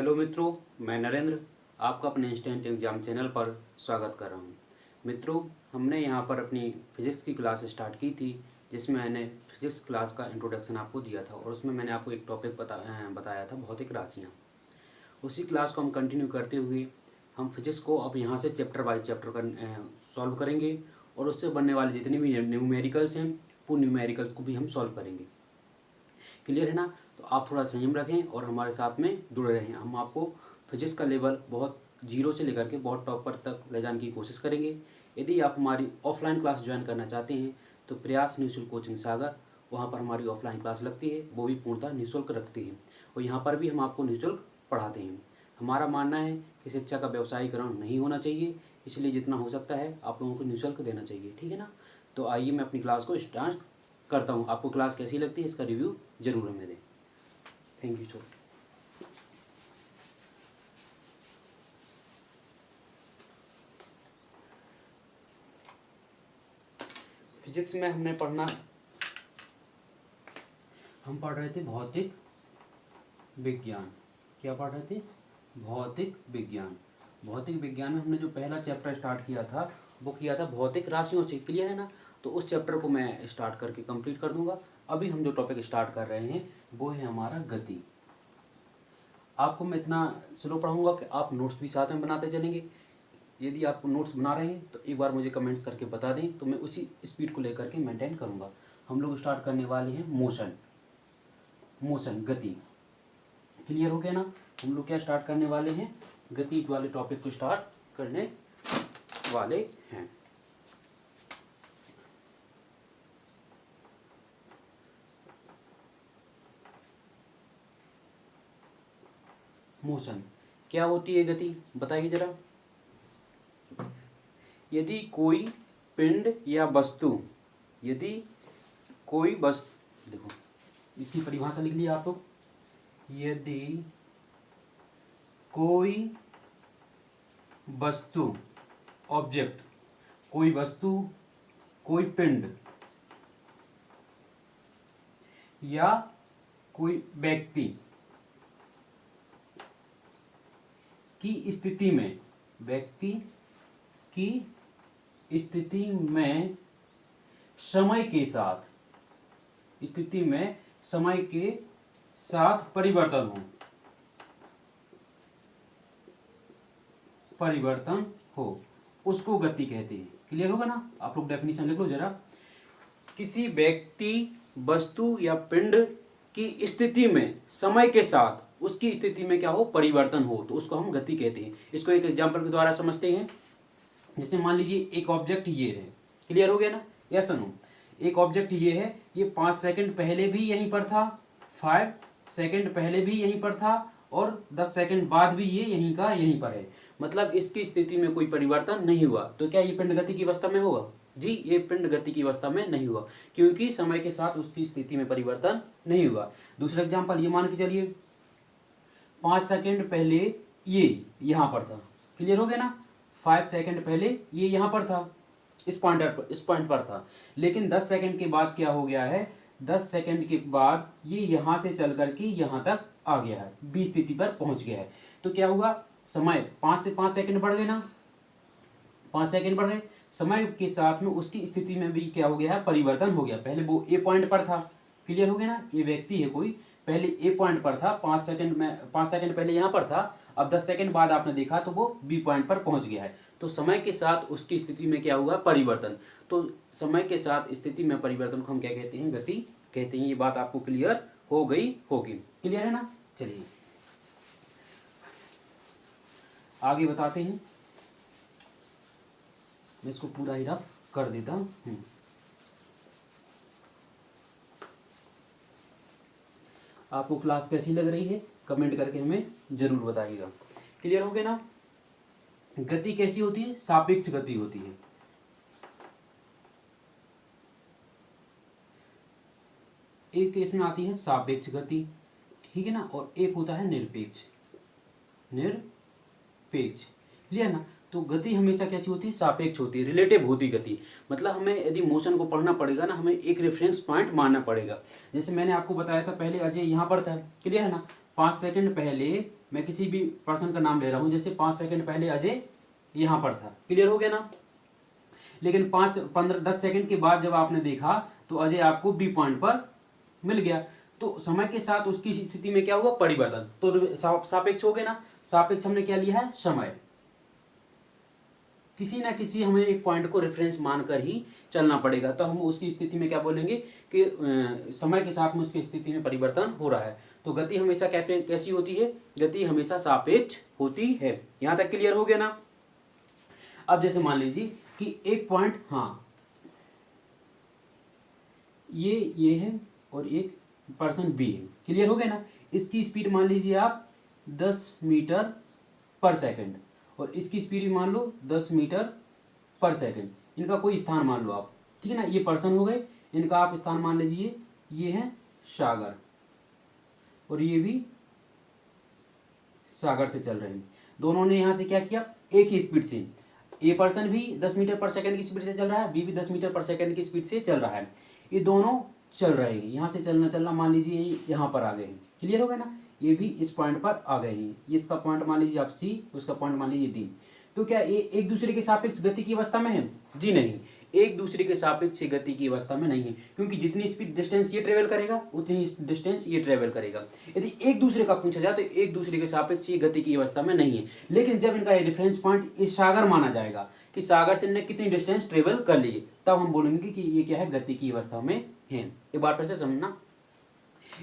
Hello मित्रों, मैं नरेंद्र आपका अपने इंस्टेंट एग्जाम चैनल पर स्वागत कर रहा हूं। मित्रों, हमने यहां पर अपनी फिजिक्स की क्लास स्टार्ट की थी, जिसमें मैंने फिजिक्स क्लास का इंट्रोडक्शन आपको दिया था और उसमें मैंने आपको एक टॉपिक बताया था, भौतिक राशियां। उसी क्लास को हम कंटिन्यू करते हुए हम फिजिक्स को अब यहाँ से चैप्टर बाई चैप्टर कर सॉल्व करेंगे और उससे बनने वाले जितने भी न्यूमेरिकल्स हैं वो न्यूमेरिकल्स को भी हम सॉल्व करेंगे। क्लियर है ना? तो आप थोड़ा संयम रखें और हमारे साथ में जुड़े रहें। हम आपको फिजिक्स का लेवल बहुत जीरो से लेकर के बहुत टॉपर तक ले जाने की कोशिश करेंगे। यदि आप हमारी ऑफलाइन क्लास ज्वाइन करना चाहते हैं तो प्रयास निःशुल्क कोचिंग सागर, वहाँ पर हमारी ऑफलाइन क्लास लगती है, वो भी पूर्णतः निःशुल्क रखती है और यहाँ पर भी हम आपको निःशुल्क पढ़ाते हैं। हमारा मानना है कि शिक्षा का व्यवसायीकरण नहीं होना चाहिए, इसलिए जितना हो सकता है आप लोगों को निःशुल्क देना चाहिए। ठीक है ना? तो आइए मैं अपनी क्लास को स्टार्ट करता हूँ। आपको क्लास कैसी लगती है इसका रिव्यू जरूर हमें दें। Thank you so. फिजिक्स में हम पढ़ रहे थे भौतिक विज्ञान। क्या पढ़ रहे थे? भौतिक विज्ञान। भौतिक विज्ञान में हमने जो पहला चैप्टर स्टार्ट किया था वो किया था भौतिक राशियों से। क्लियर है ना? तो उस चैप्टर को मैं स्टार्ट करके कंप्लीट कर दूंगा। अभी हम जो टॉपिक स्टार्ट कर रहे हैं वो है हमारा गति। आपको मैं इतना स्लो पढ़ाऊंगा कि आप नोट्स भी साथ में बनाते चलेंगे। यदि आप नोट्स बना रहे हैं तो एक बार मुझे कमेंट्स करके बता दें, तो मैं उसी स्पीड को लेकर के मेंटेन करूंगा। हम लोग स्टार्ट करने वाले हैं मोशन गति। क्लियर हो गया ना? हम लोग क्या स्टार्ट करने वाले हैं? गति वाले टॉपिक को स्टार्ट करने वाले हैं। मोशन क्या होती है? गति बताइए जरा। यदि कोई पिंड या वस्तु, यदि कोई वस्तु, देखो इसकी परिभाषा लिख लिया आप लोग। यदि कोई वस्तु, ऑब्जेक्ट, कोई वस्तु, कोई पिंड या कोई व्यक्ति की स्थिति में, व्यक्ति की स्थिति में समय के साथ, स्थिति में समय के साथ परिवर्तन हो, उसको गति कहते हैं। क्लियर होगा ना? आप लोग डेफिनेशन लिख लो जरा। किसी व्यक्ति, वस्तु या पिंड की स्थिति में समय के साथ उसकी स्थिति में क्या हो? परिवर्तन हो, तो उसको हम गति कहते हैं। इसको एक एग्जांपल के द्वारा समझते हैं। जैसे मान लीजिए एक ऑब्जेक्ट ये है। क्लियर हो गया ना? या सुनो, एक ऑब्जेक्ट ये है, ये 5 सेकंड पहले भी यहीं पर था, 5 सेकंड पहले भी यहीं पर था और 10 सेकंड बाद भी ये यहीं का यहीं पर है। मतलब इसकी स्थिति में कोई परिवर्तन नहीं हुआ। तो क्या ये पिंड गति की अवस्था में होगा? जी, ये पिंड गति की अवस्था में नहीं हुआ, क्योंकि समय के साथ उसकी स्थिति में परिवर्तन नहीं हुआ। दूसरा एग्जाम्पल ये मान के चलिए, 5 सेकंड पहले ये यहां पर था। क्लियर हो गया ना? 5 सेकंड पहले ये यहां पर था, इस पॉइंट पर था, लेकिन 10 सेकंड के बाद क्या हो गया है? 10 सेकंड के बाद ये यहां से चल करके यहां तक आ गया है, बी स्थिति पर पहुंच गया है। तो क्या हुआ? समय 5 से 5 सेकंड बढ़ गए ना, 5 सेकंड बढ़ गए। समय के साथ में उसकी स्थिति में भी क्या हो गया है? परिवर्तन हो गया। पहले वो ए पॉइंट पर था। क्लियर हो गया ना? ये व्यक्ति है कोई, पहले ए पॉइंट पर था, 5 सेकंड पहले यहां पर था, अब 10 सेकंड बाद आपने देखा तो वो बी पॉइंट पर पहुंच गया है। तो समय के साथ उसकी स्थिति में क्या हुआ? परिवर्तन। तो समय के साथ स्थिति में परिवर्तन को हम क्या कहते हैं? गति कहते हैं। ये बात आपको क्लियर हो गई होगी। क्लियर है ना? चलिए आगे बताते हैं। मैं इसको पूरा ही रफ कर देता हूं। आपको क्लास कैसी लग रही है कमेंट करके हमें जरूर बताइएगा। क्लियर हो गया ना? गति कैसी होती है? सापेक्ष गति होती है। एक केस में आती है सापेक्ष गति, ठीक है ना, और एक होता है निरपेक्ष। क्लियर ना? तो गति हमेशा कैसी होती है? सापेक्ष होती है, रिलेटिव होती गति। मतलब हमें यदि मोशन को पढ़ना पड़ेगा ना, हमें एक रेफरेंस पॉइंट मानना पड़ेगा। जैसे मैंने आपको बताया था पहले, अजय यहाँ पर था। क्लियर है ना? 5 सेकंड पहले मैं किसी भी पर्सन का नाम ले रहा हूँ, जैसे 5 सेकंड पहले अजय यहाँ पर था, क्लियर हो गया ना। लेकिन 5-15-10 सेकंड के बाद जब आपने देखा तो अजय आपको बी पॉइंट पर मिल गया। तो समय के साथ उसकी स्थिति में क्या हुआ, परिवर्तन। तो सापेक्ष हो गया ना, सापेक्ष हमने क्या लिया है, समय। किसी ना किसी हमें एक पॉइंट को रेफरेंस मानकर ही चलना पड़ेगा, तो हम उसकी स्थिति में क्या बोलेंगे कि समय के साथ में उसकी स्थिति में परिवर्तन हो रहा है। तो गति हमेशा कैसी होती है, गति हमेशा सापेक्ष होती है। यहां तक क्लियर हो गया ना। अब जैसे मान लीजिए कि एक पॉइंट, हाँ ये है और एक पर्सन बी है, क्लियर हो गया ना। इसकी स्पीड मान लीजिए आप 10 मीटर पर सेकंड और इसकी स्पीड मान लो 10 मीटर पर सेकंड। इनका कोई स्थान मान लो आप, ठीक है ना। ये पर्सन हो गए, इनका आप स्थान मान लीजिए, ये है सागर और ये भी सागर से चल रहे हैं। दोनों ने यहां से क्या किया, एक ही स्पीड से, ए पर्सन भी 10 मीटर पर सेकंड की स्पीड से चल रहा है, बी भी 10 मीटर पर सेकंड की स्पीड से चल रहा है। ये दोनों चल रहे हैं, यहाँ से चलना मान लीजिए यहाँ पर आ गए हैं, क्लियर हो गया ना। ये भी इस पॉइंट पर आ गए हैं, ये इसका पॉइंट मान लीजिए आप सी, उसका पॉइंट मान लीजिए डी। तो क्या ये एक दूसरे के सापेक्ष गति की अवस्था में है, जी नहीं, एक दूसरे के सापेक्ष गति की अवस्था में नहीं है, क्योंकि जितनी स्पीड डिस्टेंस ये ट्रेवल करेगा उतनी डिस्टेंस ये ट्रेवल करेगा। यदि एक दूसरे का पूछा जाए तो एक दूसरे के सापेक्ष ये गति की अवस्था में नहीं है। लेकिन जब इनका ये रेफरेंस पॉइंट इस सागर माना जाएगा कि सागर से इन्हें कितनी डिस्टेंस ट्रेवल कर ली, तब हम बोलेंगे कि ये क्या है, गति की अवस्था में है। एक बार फिर से समझना,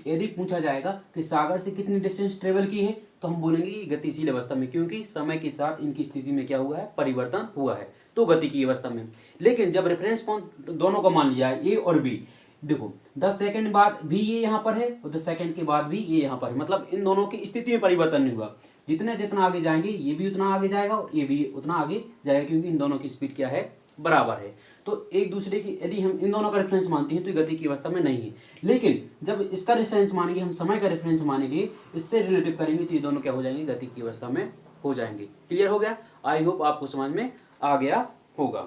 यदि पूछा जाएगा कि सागर से कितनी डिस्टेंस ट्रेवल की है, तो हम बोलेंगे कि गतिशील अवस्था में, क्योंकि समय के साथ इनकी स्थिति में क्या हुआ है, परिवर्तन हुआ है, तो गति की अवस्था में। लेकिन जब रेफरेंस पॉइंट दोनों का मान लिया है, ए और बी, देखो 10 सेकंड बाद भी ये यहाँ पर है और 10 सेकंड के बाद भी ये यहाँ पर है, मतलब इन दोनों की स्थिति में परिवर्तन नहीं हुआ। जितना आगे जाएंगे ये भी उतना आगे जाएगा और ये भी उतना आगे जाएगा, क्योंकि इन दोनों की स्पीड क्या है, बराबर है। तो एक दूसरे की, यदि हम इन दोनों का रेफरेंस मानते हैं तो ये गति की अवस्था में नहीं है। लेकिन जब इसका रेफरेंस मानेंगे, हम समय का रेफरेंस मानेंगे, इससे रिलेटिव करेंगे, तो ये दोनों क्या हो जाएंगे, गति की अवस्था में हो जाएंगे। क्लियर हो गया, आई होप आपको समझ में आ गया होगा।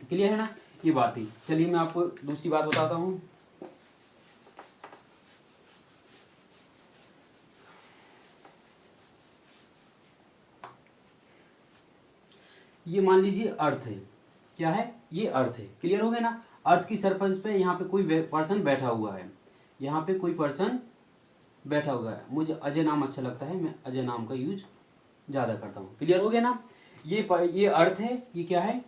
क्लियर है ना, ये बात थी। चलिए मैं आपको दूसरी बात बताता हूँ। ये मान लीजिए अर्थ है, क्या है, ये अर्थ है, क्लियर हो गया ना। अर्थ की सरफेस पे यहाँ पे कोई पर्सन बैठा हुआ है, यहाँ पे कोई पर्सन बैठा हुआ है। मुझे अजय नाम अच्छा लगता है, मैं अजय नाम का यूज ज्यादा करता हूँ। क्लियर हो गया ना, ये अर्थ है, ये क्या है,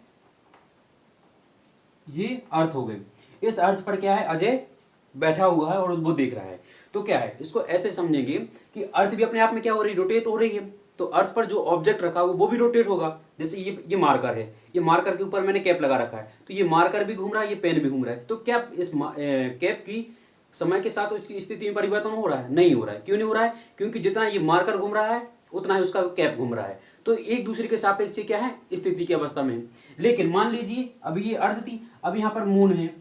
ये अर्थ हो गए। इस अर्थ पर क्या है, अजय बैठा हुआ है और वो देख रहा है। तो क्या है, इसको ऐसे समझेंगे कि अर्थ भी अपने आप में क्या हो रही है, रोटेट हो रही है। तो अर्थ पर जो ऑब्जेक्ट रखा हुआ वो भी रोटेट होगा। जैसे ये मार्कर है, ये मार्कर के ऊपर मैंने कैप लगा रखा है, तो ये मार्कर भी घूम रहा है, ये पेन भी घूम रहा है। तो क्या इस कैप की समय के साथ उसकी स्थिति में परिवर्तन हो रहा है, नहीं हो रहा है। क्यों नहीं हो रहा है, क्योंकि जितना ये मार्कर घूम रहा है उतना ही उसका कैप घूम रहा है। तो एक दूसरे के सापेक्ष क्या है, स्थिति की अवस्था में है। लेकिन मान लीजिए अभी ये अर्थ थी, अब यहाँ पर मून है,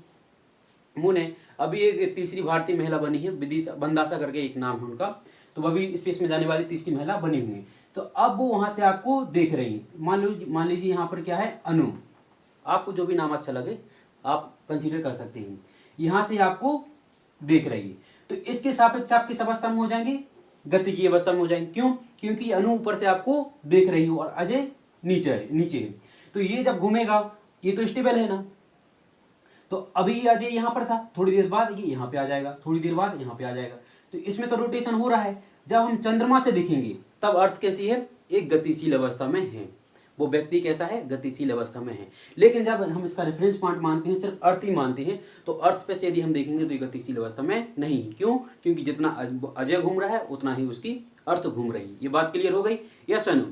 मून है। अभी एक तीसरी भारतीय महिला बनी है, विदिशा बंदासा करके एक नाम है उनका, तो अभी स्पेस में जाने वाली तीसरी महिला बनी हुई है। तो अब वो वहां से आपको देख रही है। मान लीजिए यहाँ पर क्या है, अनु, आपको जो भी नाम अच्छा लगे आप कंसीडर कर सकते हैं। यहां से आपको देख रही है, तो इसके सापेक्ष आप किस अवस्था में हो जाएंगे, गति की अवस्था में हो जाएंगे। क्यों, क्योंकि अनु ऊपर से आपको देख रही हो और अजय नीचे है। तो ये जब घूमेगा, ये तो स्टेबल है ना, तो अभी अजय यहाँ पर था, थोड़ी देर बाद ये यहाँ पे आ जाएगा, थोड़ी देर बाद यहाँ पे आ जाएगा। तो इसमें तो रोटेशन हो रहा है। जब हम चंद्रमा से देखेंगे तब अर्थ कैसी है, एक गतिशील अवस्था में है। वो व्यक्ति कैसा है, गतिशील अवस्था में है। लेकिन जब हम इसका रेफरेंस पॉइंट मानते हैं, सिर्फ अर्थ ही मानते हैं, तो अर्थ पे से यदि हम देखेंगे तो ये गतिशील अवस्था में नहीं। क्यों, क्योंकि जितना अजय घूम रहा है उतना ही उसकी अर्थ घूम रही है। ये बात क्लियर हो गई, यस या नो।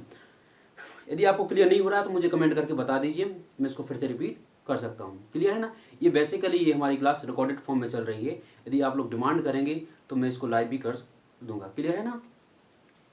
यदि आपको क्लियर नहीं हो रहा तो मुझे कमेंट करके बता दीजिए, मैं इसको फिर से रिपीट कर सकता हूँ। क्लियर है ना। ये बेसिकली ये हमारी क्लास रिकॉर्डेड फॉर्म में चल रही है। यदि आप लोग डिमांड करेंगे तो मैं इसको लाइव भी कर दूंगा। क्लियर है ना।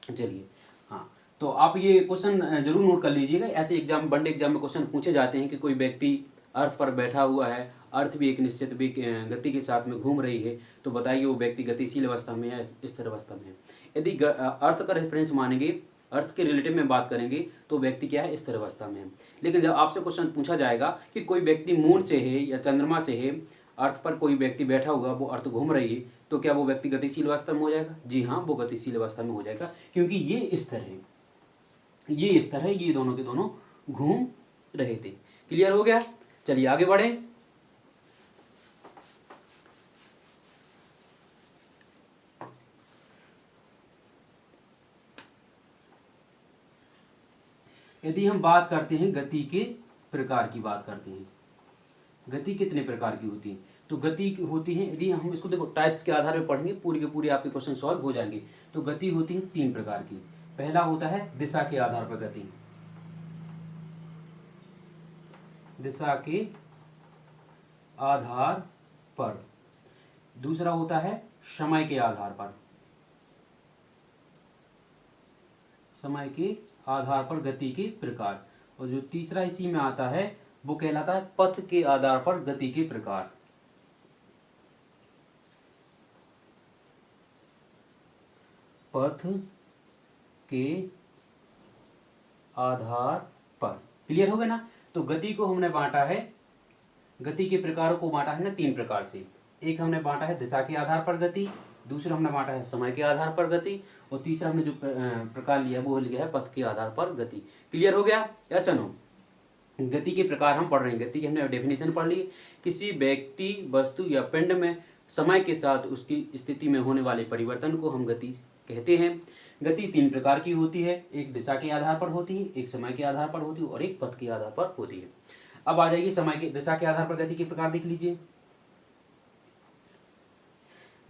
चलिए, हाँ, तो आप ये क्वेश्चन जरूर नोट कर लीजिएगा। ऐसे एग्जाम, वनडे एग्जाम में क्वेश्चन पूछे जाते हैं कि कोई व्यक्ति अर्थ पर बैठा हुआ है, अर्थ भी एक निश्चित भी गति के साथ में घूम रही है, तो बताइए वो व्यक्ति गतिशील अवस्था में है, स्थिर अवस्था में है। यदि अर्थ का रेफरेंस मानेंगे, अर्थ के रिलेटिव में बात करेंगे, तो व्यक्ति क्या है, स्थिर अवस्था में है। लेकिन जब आपसे क्वेश्चन पूछा जाएगा कि कोई व्यक्ति मून से है या चंद्रमा से है, अर्थ पर कोई व्यक्ति बैठा हुआ, वो अर्थ घूम रही है, तो क्या वो व्यक्ति गतिशील अवस्था में हो जाएगा? जी हाँ, वो गतिशील अवस्था में हो जाएगा, क्योंकि ये स्तर है, ये स्तर है, ये दोनों के दोनों घूम रहे थे। क्लियर हो गया? चलिए आगे बढ़े। यदि हम बात करते हैं गति के प्रकार की बात करते हैं, गति कितने प्रकार की होती है? तो गति होती है, यदि हम इसको देखो टाइप्स के आधार पर पढ़ेंगे, पूरी के पूरी आपके क्वेश्चन सॉल्व हो जाएंगे। तो गति होती है 3 प्रकार की। पहला होता है दिशा के आधार पर गति, दिशा के आधार पर। दूसरा होता है समय के आधार पर, समय के आधार पर गति के प्रकार। और जो तीसरा इसी में आता है वो कहलाता है पथ के आधार पर गति के प्रकार। पथ के आधार पर। क्लियर हो गया ना? तो गति को हमने बांटा है, गति के प्रकारों को बांटा है ना 3 प्रकार से। एक हमने बांटा है दिशा के आधार पर गति, दूसरा हमने बांटा है समय के आधार पर गति, और तीसरा हमने जो प्रकार लिया वो लिया है पथ के आधार पर गति। क्लियर हो गया? ऐसा नो, गति के प्रकार हम पढ़ रहे हैं, गति की हमने डेफिनेशन पढ़ ली। किसी व्यक्ति, वस्तु या पिंड में समय के साथ उसकी स्थिति में होने वाले परिवर्तन को हम गति कहते हैं। गति 3 प्रकार की होती है, एक दिशा के आधार पर होती है, एक समय के आधार पर होती है, और एक पथ के आधार पर होती है। अब आ जाइए समय के, दिशा के आधार पर गति के प्रकार देख लीजिए।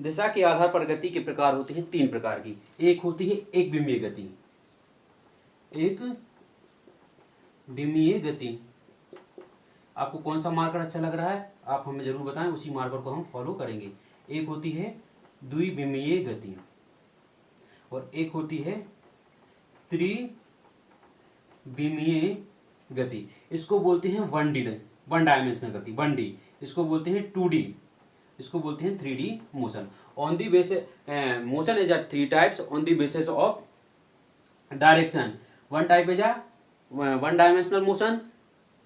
दिशा के आधार पर गति के प्रकार होते हैं 3 प्रकार की। एक होती है एक विमीय गति, एक विमीय गति। आपको कौन सा मार्कर अच्छा लग रहा है आप हमें जरूर बताएं, उसी मार्कर को हम फॉलो करेंगे। एक होती है द्विविमीय गति और एक होती है त्रिविमीय गति। इसको बोलते हैं वन डायमेंशनल गति, 1D। इसको बोलते हैं 2D, इसको बोलते हैं 3D motion. On the basis motion is at 3 types on the basis of direction. One type is one dimensional motion,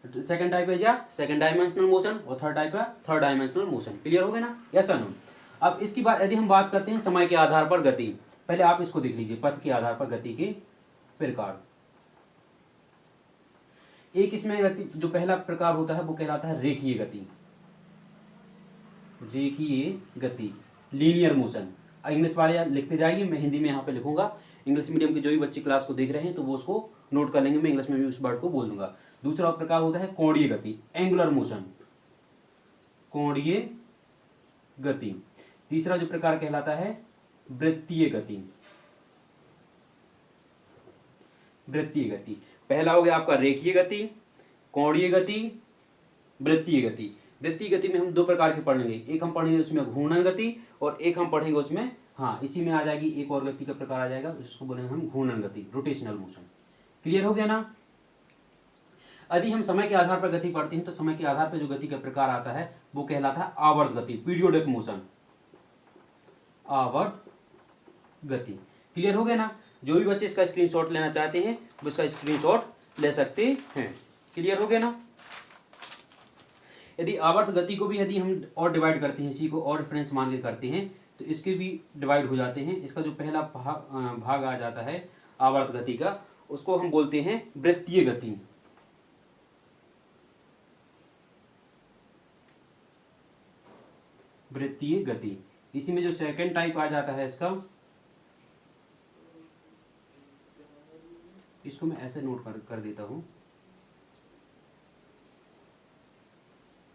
second type is second dimensional motion, और थर्ड टाइप का third dimensional motion. Clear हो गया ना? Yes और no? अब इसकी बात यदि हम बात करते हैं समय के आधार पर गति, पहले आप इसको देख लीजिए, पथ के आधार पर गति के प्रकार। एक इसमें गति, जो पहला प्रकार होता है वो कहलाता है रेखीय गति, रेखीय गति, लीनियर मोशन। इंग्लिश वाले लिखते जाइए, मैं हिंदी में यहाँ पे लिखूंगा। इंग्लिश मीडियम के जो भी बच्चे क्लास को देख रहे हैं तो वो उसको नोट कर लेंगे, मैं इंग्लिश में भी उस वर्ड को बोल दूंगा। दूसरा प्रकार होता है कोणीय गति, एंगुलर मोशन, कोणीय गति। तीसरा जो प्रकार कहलाता है वृत्तीय गति, वृत्तीय गति। पहला हो गया आपका रेखीय गति, कोणीय गति, वृत्तीय गति। वृत्तीय गति में हम 2 प्रकार के पढ़ेंगे, एक हम पढ़ेंगे उसमें घूर्णन गति, और एक हम पढ़ेंगे उसमें, हाँ इसी में आ जाएगी एक और गति का प्रकार आ जाएगा, उसको बोलेंगे हम घूर्णन गति, रोटेशनल मोशन। क्लियर हो गया ना? यदि हम समय के आधार पर गति पढ़ते हैं तो समय के आधार पर जो गति का प्रकार आता है वो कहलाता है आवर्त गति, पीरियोडिक मोशन, आवर्त गति। क्लियर हो गया ना? जो भी बच्चे इसका स्क्रीनशॉट लेना चाहते हैं वो इसका स्क्रीनशॉट ले सकते हैं। क्लियर हो गया ना? यदि आवर्त गति को भी यदि हम और डिवाइड करते हैं, इसी को और रेफरेंस मान के करते हैं तो इसके भी डिवाइड हो जाते हैं। इसका जो पहला भाग आ जाता है आवर्त गति का, उसको हम बोलते हैं वृत्तीय गति। वृत्तीय गति। इसी में जो सेकंड टाइप आ जाता है इसका, इसको मैं ऐसे नोट कर देता हूं,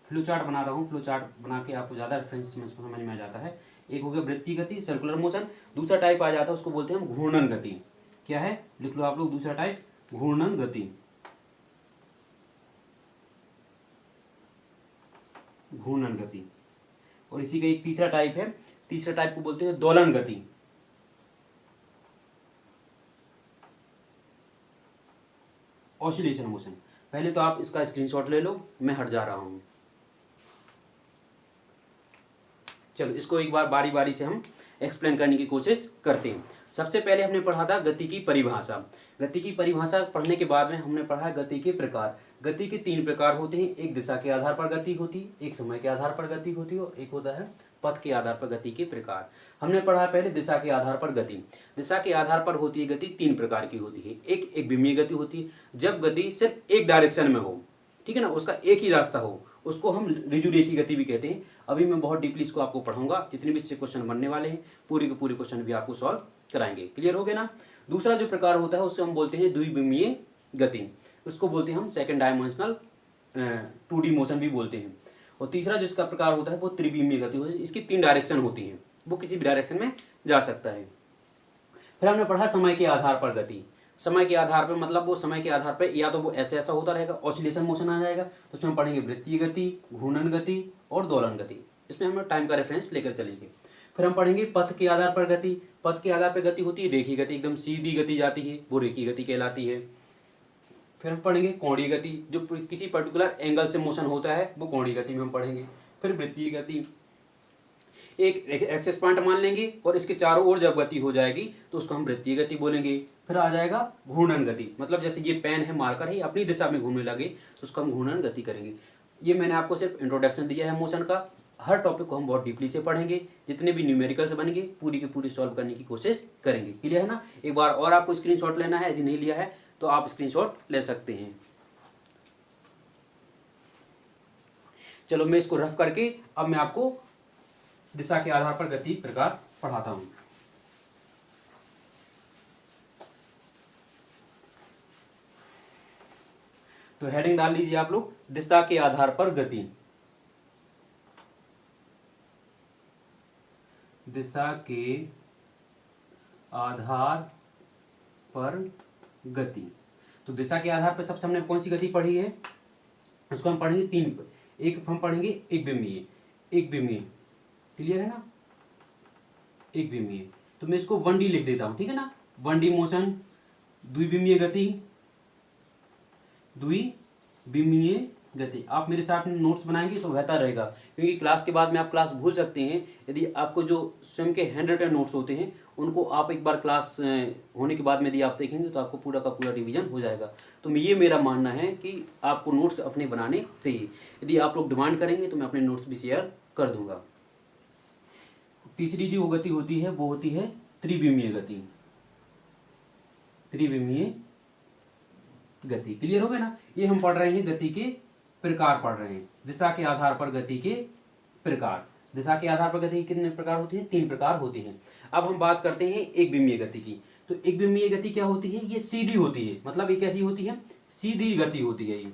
फ्लो चार्ट बना रहा हूं, फ्लो चार्ट बना के आपको ज्यादा रेफरेंस समझ में आ जाता है। एक हो गया वृत्तीय गति, सर्कुलर मोशन। दूसरा टाइप आ जाता है उसको बोलते हैं हम घूर्णन गति। क्या है? लिख लो आप लोग, दूसरा टाइप घूर्णन गति, घूर्णन गति। और इसी का एक तीसरा टाइप है, तीसरा टाइप को बोलते हैं दोलन गति, ऑसिलेशन मोशन। पहले तो आप इसका स्क्रीनशॉट ले लो, मैं हट जा रहा हूं। चलो इसको एक बार बारी बारी से हम एक्सप्लेन करने की कोशिश करते हैं। सबसे पहले हमने पढ़ा था गति की परिभाषा। गति की परिभाषा पढ़ने के बाद में हमने पढ़ा गति के प्रकार। गति के 3 प्रकार होते हैं, एक दिशा के आधार पर गति होती है, एक समय के आधार पर गति होती है, और एक होता है पथ के आधार पर गति के प्रकार। हमने पढ़ा पहले दिशा के आधार पर गति। दिशा के आधार पर होती है गति, 3 प्रकार की होती है। एक विमीय गति होती है, जब गति सिर्फ एक डायरेक्शन में हो, ठीक है ना, उसका एक ही रास्ता हो, उसको हम ऋजु रेखीय गति भी कहते हैं। अभी मैं बहुत डीपली इसको आपको पढ़ाऊंगा, जितने भी इससे क्वेश्चन बनने वाले हैं पूरे के पूरे क्वेश्चन भी आपको सॉल्व कराएंगे। क्लियर हो गया ना। दूसरा जो प्रकार होता है उससे हम बोलते हैं द्विविमीय गति, उसको बोलते हैं हम सेकंड डायमेंशनल 2D मोशन भी बोलते हैं। और तीसरा जिसका प्रकार होता है वो त्रिविमीय गति होती है, इसकी 3 डायरेक्शन होती है, वो किसी भी डायरेक्शन में जा सकता है। फिर हमने पढ़ा समय के आधार पर गति। समय के आधार पर मतलब वो समय के आधार पर या तो वो ऐसे ऐसा होता रहेगा, ऑसिलेशन मोशन आ जाएगा, तो उसमें हम पढ़ेंगे वृत्तीय गति, घूर्णन गति और दोलन गति। इसमें हम टाइम का रेफरेंस लेकर चलेंगे। फिर हम पढ़ेंगे पथ के आधार पर गति। पथ के आधार पर गति होती है रेखीय गति, एकदम सीधी गति जाती है, वो रेखीय गति कहलाती है। फिर हम पढ़ेंगे कोणीय गति, जो किसी पर्टिकुलर एंगल से मोशन होता है वो कोणीय गति में हम पढ़ेंगे। फिर वृत्तीय गति, एक एक्सेस पॉइंट मान लेंगे और इसके चारों ओर जब गति हो जाएगी तो उसको हम वृत्तीय गति बोलेंगे। फिर आ जाएगा घूर्णन गति, मतलब जैसे ये पेन है, मार्कर है, अपनी दिशा में घूमने लगे तो उसको हम घूर्णन गति करेंगे। ये मैंने आपको सिर्फ इंट्रोडक्शन दिया है मोशन का, हर टॉपिक को हम बहुत डीपली से पढ़ेंगे, जितने भी न्यूमेरिकल्स बनेंगे पूरी की पूरी सॉल्व करने की कोशिश करेंगे। क्लियर है ना। एक बार और आपको स्क्रीनशॉट लेना है, यदि नहीं लिया है तो आप स्क्रीनशॉट ले सकते हैं। चलो मैं इसको रफ करके अब मैं आपको दिशा के आधार पर गति प्रकार पढ़ाता हूं। तो हेडिंग डाल लीजिए आप लोग, दिशा के आधार पर गति। दिशा के आधार पर गति। तो दिशा के आधार पर सबसे हमने कौन सी गति पढ़ी है, उसको हम पढ़ेंगे 3। एक हम पढ़ेंगे एक विमीय, क्लियर है ना, एक विमीय। तो मैं इसको 1D लिख देता हूं, ठीक है ना। 1D मोशन, द्विविमीय गति, द्विविमीय गति। आप मेरे साथ में नोट्स बनाएंगे तो बेहतर रहेगा, क्योंकि क्लास के बाद में आप क्लास भूल सकते हैं। यदि आपको जो स्वयं के हैंड रिटन नोट्स होते हैं उनको आप एक बार क्लास होने के बाद में यदि आप देखेंगे तो आपको पूरा का पूरा रिवीजन हो जाएगा। तो ये मेरा मानना है कि आपको नोट्स अपने बनाने चाहिए। यदि आप लोग डिमांड करेंगे तो मैं अपने नोट्स भी शेयर कर दूंगा। तीसरी जो गति होती है वो होती है त्रिविमीय गति। त्रिविमीय गति, क्लियर हो गया ना। ये हम पढ़ रहे हैं गति के प्रकार पढ़ रहे हैं, दिशा के आधार पर गति के प्रकार। दिशा के आधार पर गति कितने प्रकार होती है, 3 प्रकार होती हैं। अब हम बात करते हैं एक विमीय गति की। तो एक विमीय गति क्या होती है, ये सीधी होती है, मतलब ये कैसी होती है, सीधी गति होती है, ये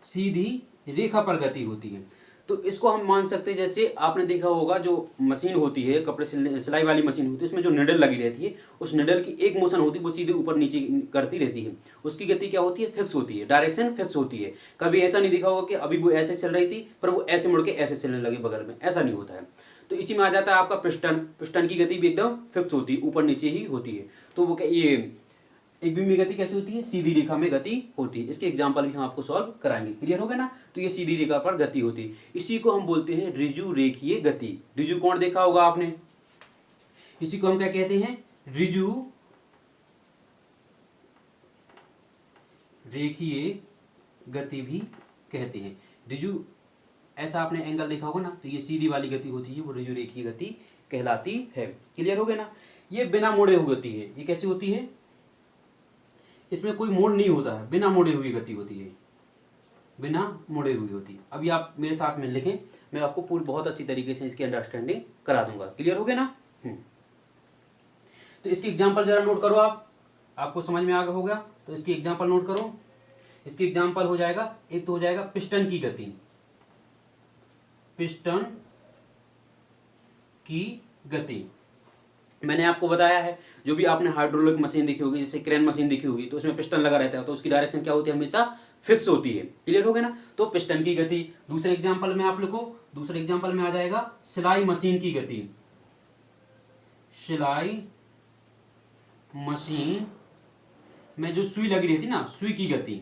सीधी रेखा पर गति होती है। तो इसको हम मान सकते हैं, जैसे आपने देखा होगा जो मशीन होती है, कपड़े सिलाई वाली मशीन होती है, उसमें जो निडल लगी रहती है, उस निडल की एक मोशन होती है वो सीधे ऊपर नीचे करती रहती है। उसकी गति क्या होती है, फिक्स होती है, डायरेक्शन फिक्स होती है। कभी ऐसा नहीं देखा होगा कि अभी वो ऐसे चल रही थी पर वो ऐसे मुड़ के ऐसे चलने लगी बगल में, ऐसा नहीं होता है। तो इसी में आ जाता है आपका पिस्टन की गति भी एकदम फिक्स होती है, ऊपर नीचे ही होती है। तो वो ये एक विमीय गति कैसी होती है, सीधी रेखा में गति होती है। इसके एग्जांपल भी हम आपको सॉल्व कराएंगे। क्लियर हो गया ना। तो ये सीधी रेखा पर गति होती है, इसी को हम बोलते हैं ऋजु रेखीय गति। ऋजु कोण देखा होगा आपने, इसी को हम क्या कहते हैं, ऋजु रेखीय गति भी कहते हैं। ऋजु ऐसा आपने एंगल देखा होगा ना, तो ये सीधी वाली गति होती है, वो ऋजु रेखीय गति कहलाती है। क्लियर हो गया ना। ये बिना मोड़े हुए होती है। ये कैसी होती है, इसमें कोई मोड़ नहीं होता है, बिना मोड़े हुई गति होती है, बिना मोड़े हुई होती है। अभी आप मेरे साथ में लिखें, मैं आपको पूरी बहुत अच्छी तरीके से इसकी अंडरस्टैंडिंग करा दूंगा। क्लियर हो गया ना। तो इसकी एग्जांपल जरा नोट करो, आपको समझ में आ गया होगा। तो इसकी एग्जांपल नोट करो। इसकी एग्जांपल हो जाएगा, एक तो हो जाएगा पिस्टन की गति, पिस्टन की गति। मैंने आपको बताया है, जो भी आपने हाइड्रोलिक मशीन देखी होगी, जैसे क्रेन मशीन देखी होगी, तो उसमें पिस्टन लगा रहता है, तो उसकी डायरेक्शन क्या होती है, हमेशा फिक्स होती है। क्लियर हो गया ना। तो पिस्टन की गति। दूसरे एग्जांपल में आप लिखो, दूसरे एग्जांपल में आ जाएगा सिलाई मशीन की गति। सिलाई मशीन में जो सुई लगी रहती ना, सुई की गति,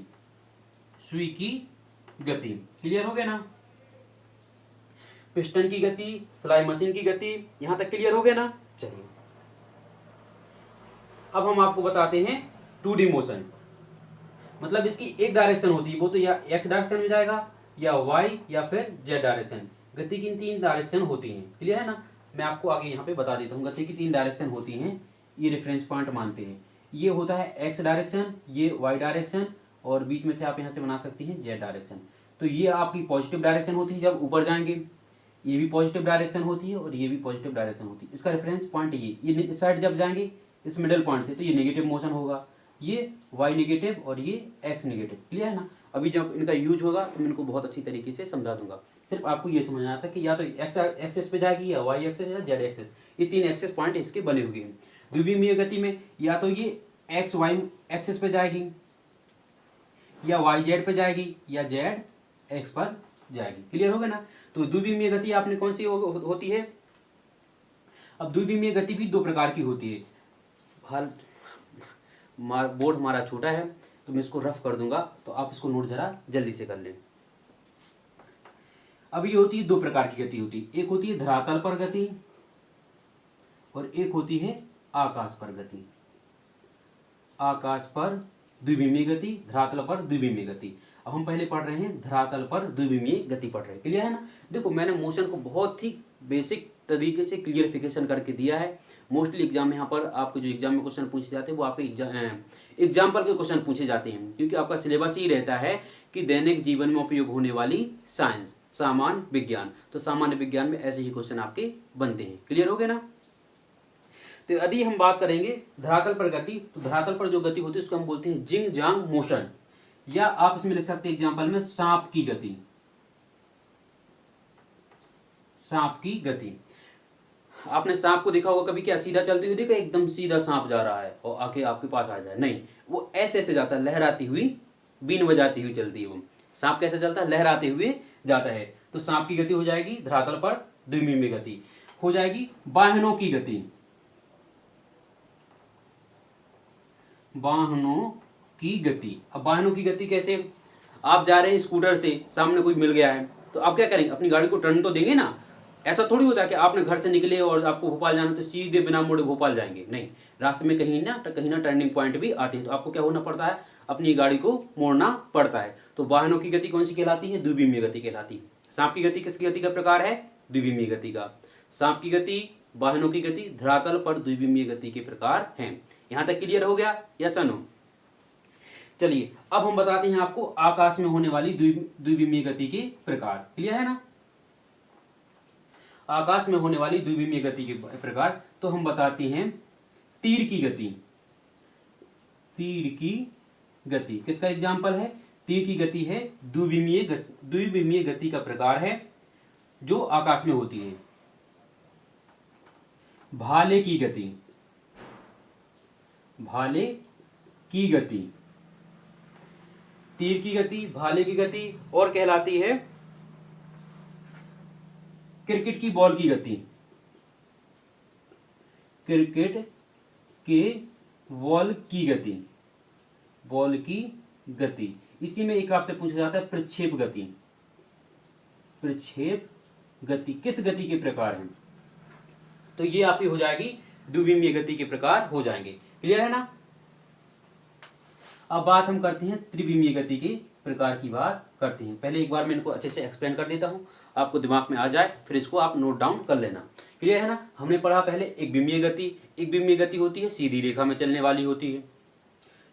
सुई की गति। क्लियर हो गया ना। पिस्टन की गति, सिलाई मशीन की गति, यहां तक क्लियर हो गया ना। चलिए अब हम आपको बताते हैं 2D मोशन। मतलब इसकी एक डायरेक्शन होती है, वो तो या x डायरेक्शन में जाएगा या y या फिर z डायरेक्शन। गति की 3 डायरेक्शन होती हैं, क्लियर है ना। मैं आपको आगे यहाँ पे बता देता हूँ। गति की 3 डायरेक्शन होती हैं, ये रेफरेंस पॉइंट मानते हैं। ये होता है एक्स डायरेक्शन, ये वाई डायरेक्शन, और बीच में से आप यहाँ से बना सकती हैं जेड डायरेक्शन। तो ये आपकी पॉजिटिव डायरेक्शन होती है जब ऊपर जाएंगे, ये भी पॉजिटिव डायरेक्शन होती है और ये भी पॉजिटिव डायरेक्शन होती है। इसका रेफरेंस पॉइंट ये इस साइड जब जाएंगे इस मिडल पॉइंट से, तो ये नेगेटिव मोशन होगा, ये वाई नेगेटिव और ये एक्स नेगेटिव, क्लियर है ना। अभी जब इनका यूज होगा तो मैं इनको बहुत अच्छी तरीके से समझा दूंगा। सिर्फ आपको ये समझना था कि या तो एक्स एक्सेस पे जाएगी या वाई एक्सेस या जेड एक्सेस, ये 3 एक्सेस पॉइंट इसके बने हुए हैं। द्विविमीय गति में या तो ये एक्स वाई एक्सेस पे जाएगी, या वाई जेड पे जाएगी, या जेड एक्स पर जाएगी, क्लियर हो गया ना। तो द्विविमीय गति आपने कौन सी होती है। अब द्विविमीय गति भी 2 प्रकार की होती है। बोर्ड हमारा छोटा है तो मैं इसको रफ कर दूंगा, तो आप इसको नोट जरा जल्दी से कर लें। अब ये होती है 2 प्रकार की गति होती है, एक होती है धरातल पर गति और एक होती है आकाश पर गति। आकाश पर द्विविमीय गति, धरातल पर द्विविमीय गति। अब हम पहले पढ़ रहे हैं धरातल पर द्विविमीय गति पढ़ रहे हैं, क्लियर है ना। देखो मैंने मोशन को बहुत ही बेसिक तरीके से क्लियरिफिकेशन करके दिया है। मोस्टली एग्जाम में यहाँ पर आपको जो एग्जाम में क्वेश्चन पूछे जाते हैं वो आपके एग्जाम्पल के क्वेश्चन पूछे जाते हैं, क्योंकि आपका सिलेबस ही रहता है कि दैनिक जीवन में उपयोग होने वाली साइंस, सामान्य विज्ञान। तो सामान्य विज्ञान में ऐसे ही क्वेश्चन आपके बनते हैं, क्लियर हो गए ना। तो यदि हम बात करेंगे धरातल पर गति, तो धरातल पर जो गति होती है उसको हम बोलते हैं जिंग जांग मोशन, या आप इसमें लिख सकते हैं एग्जाम्पल में सांप की गति। सांप की गति, आपने सांप को देखा होगा कभी, क्या सीधा चलती हुई देखा, एकदम सीधा सांप जा रहा है और आके आपके पास आ जाए, नहीं, वो ऐसे ऐसे जाता है, लहराती हुई, बीन बजाती हुई चलती है वो। सांप कैसे चलता है, लहराते हुए जाता है। तो सांप की गति हो जाएगी धरातल पर द्विविमीय गति। हो जाएगी वाहनों की गति, वाहनों की गति। अब वाहनों की गति कैसे, आप जा रहे हैं स्कूटर से, सामने कोई मिल गया है तो आप क्या करेंगे, अपनी गाड़ी को टर्न तो देंगे ना। ऐसा थोड़ी होता है कि आपने घर से निकले और आपको भोपाल जाना तो सीधे बिना मुड़े भोपाल जाएंगे, नहीं, रास्ते में कहीं ना टर्निंग पॉइंट भी आते हैं, तो आपको क्या होना पड़ता है, अपनी गाड़ी को मोड़ना पड़ता है। तो वाहनों की गति कौन सी कहलाती है, द्विविमीय गति कहलाती है। सांप की गति किसकी गति का प्रकार है, द्विविमीय गति का। सांप की गति, वाहनों की गति धरातल पर द्विविमीय गति के प्रकार हैं। यहां तक क्लियर हो गया, यस और नो। चलिए अब हम बताते हैं आपको आकाश में होने वाली द्विविमीय गति के प्रकार, क्लियर है ना। आकाश में होने वाली द्विविमीय गति के प्रकार, तो हम बताते हैं तीर की गति। तीर की गति किसका एग्जाम्पल है, तीर की गति है द्विविमीय गति का प्रकार है जो आकाश में होती है। भाले की गति, भाले की गति, तीर की गति, भाले की गति, और कहलाती है क्रिकेट की बॉल की गति। क्रिकेट के बॉल की गति, बॉल की गति। इसी में एक आपसे पूछा जाता है प्रक्षेप गति। प्रक्षेप गति किस गति के प्रकार हैं, तो ये आपकी हो जाएगी द्विविमीय गति के प्रकार हो जाएंगे, क्लियर है ना। अब बात हम करते हैं त्रिविमीय गति के प्रकार की बात करते हैं। पहले एक बार मैं इनको अच्छे से एक्सप्लेन कर देता हूं, आपको दिमाग में आ जाए, फिर इसको आप नोट डाउन कर लेना, क्लियर है ना। हमने पढ़ा पहले एक विमीय गति। एक विमीय गति होती है सीधी रेखा में चलने वाली होती है,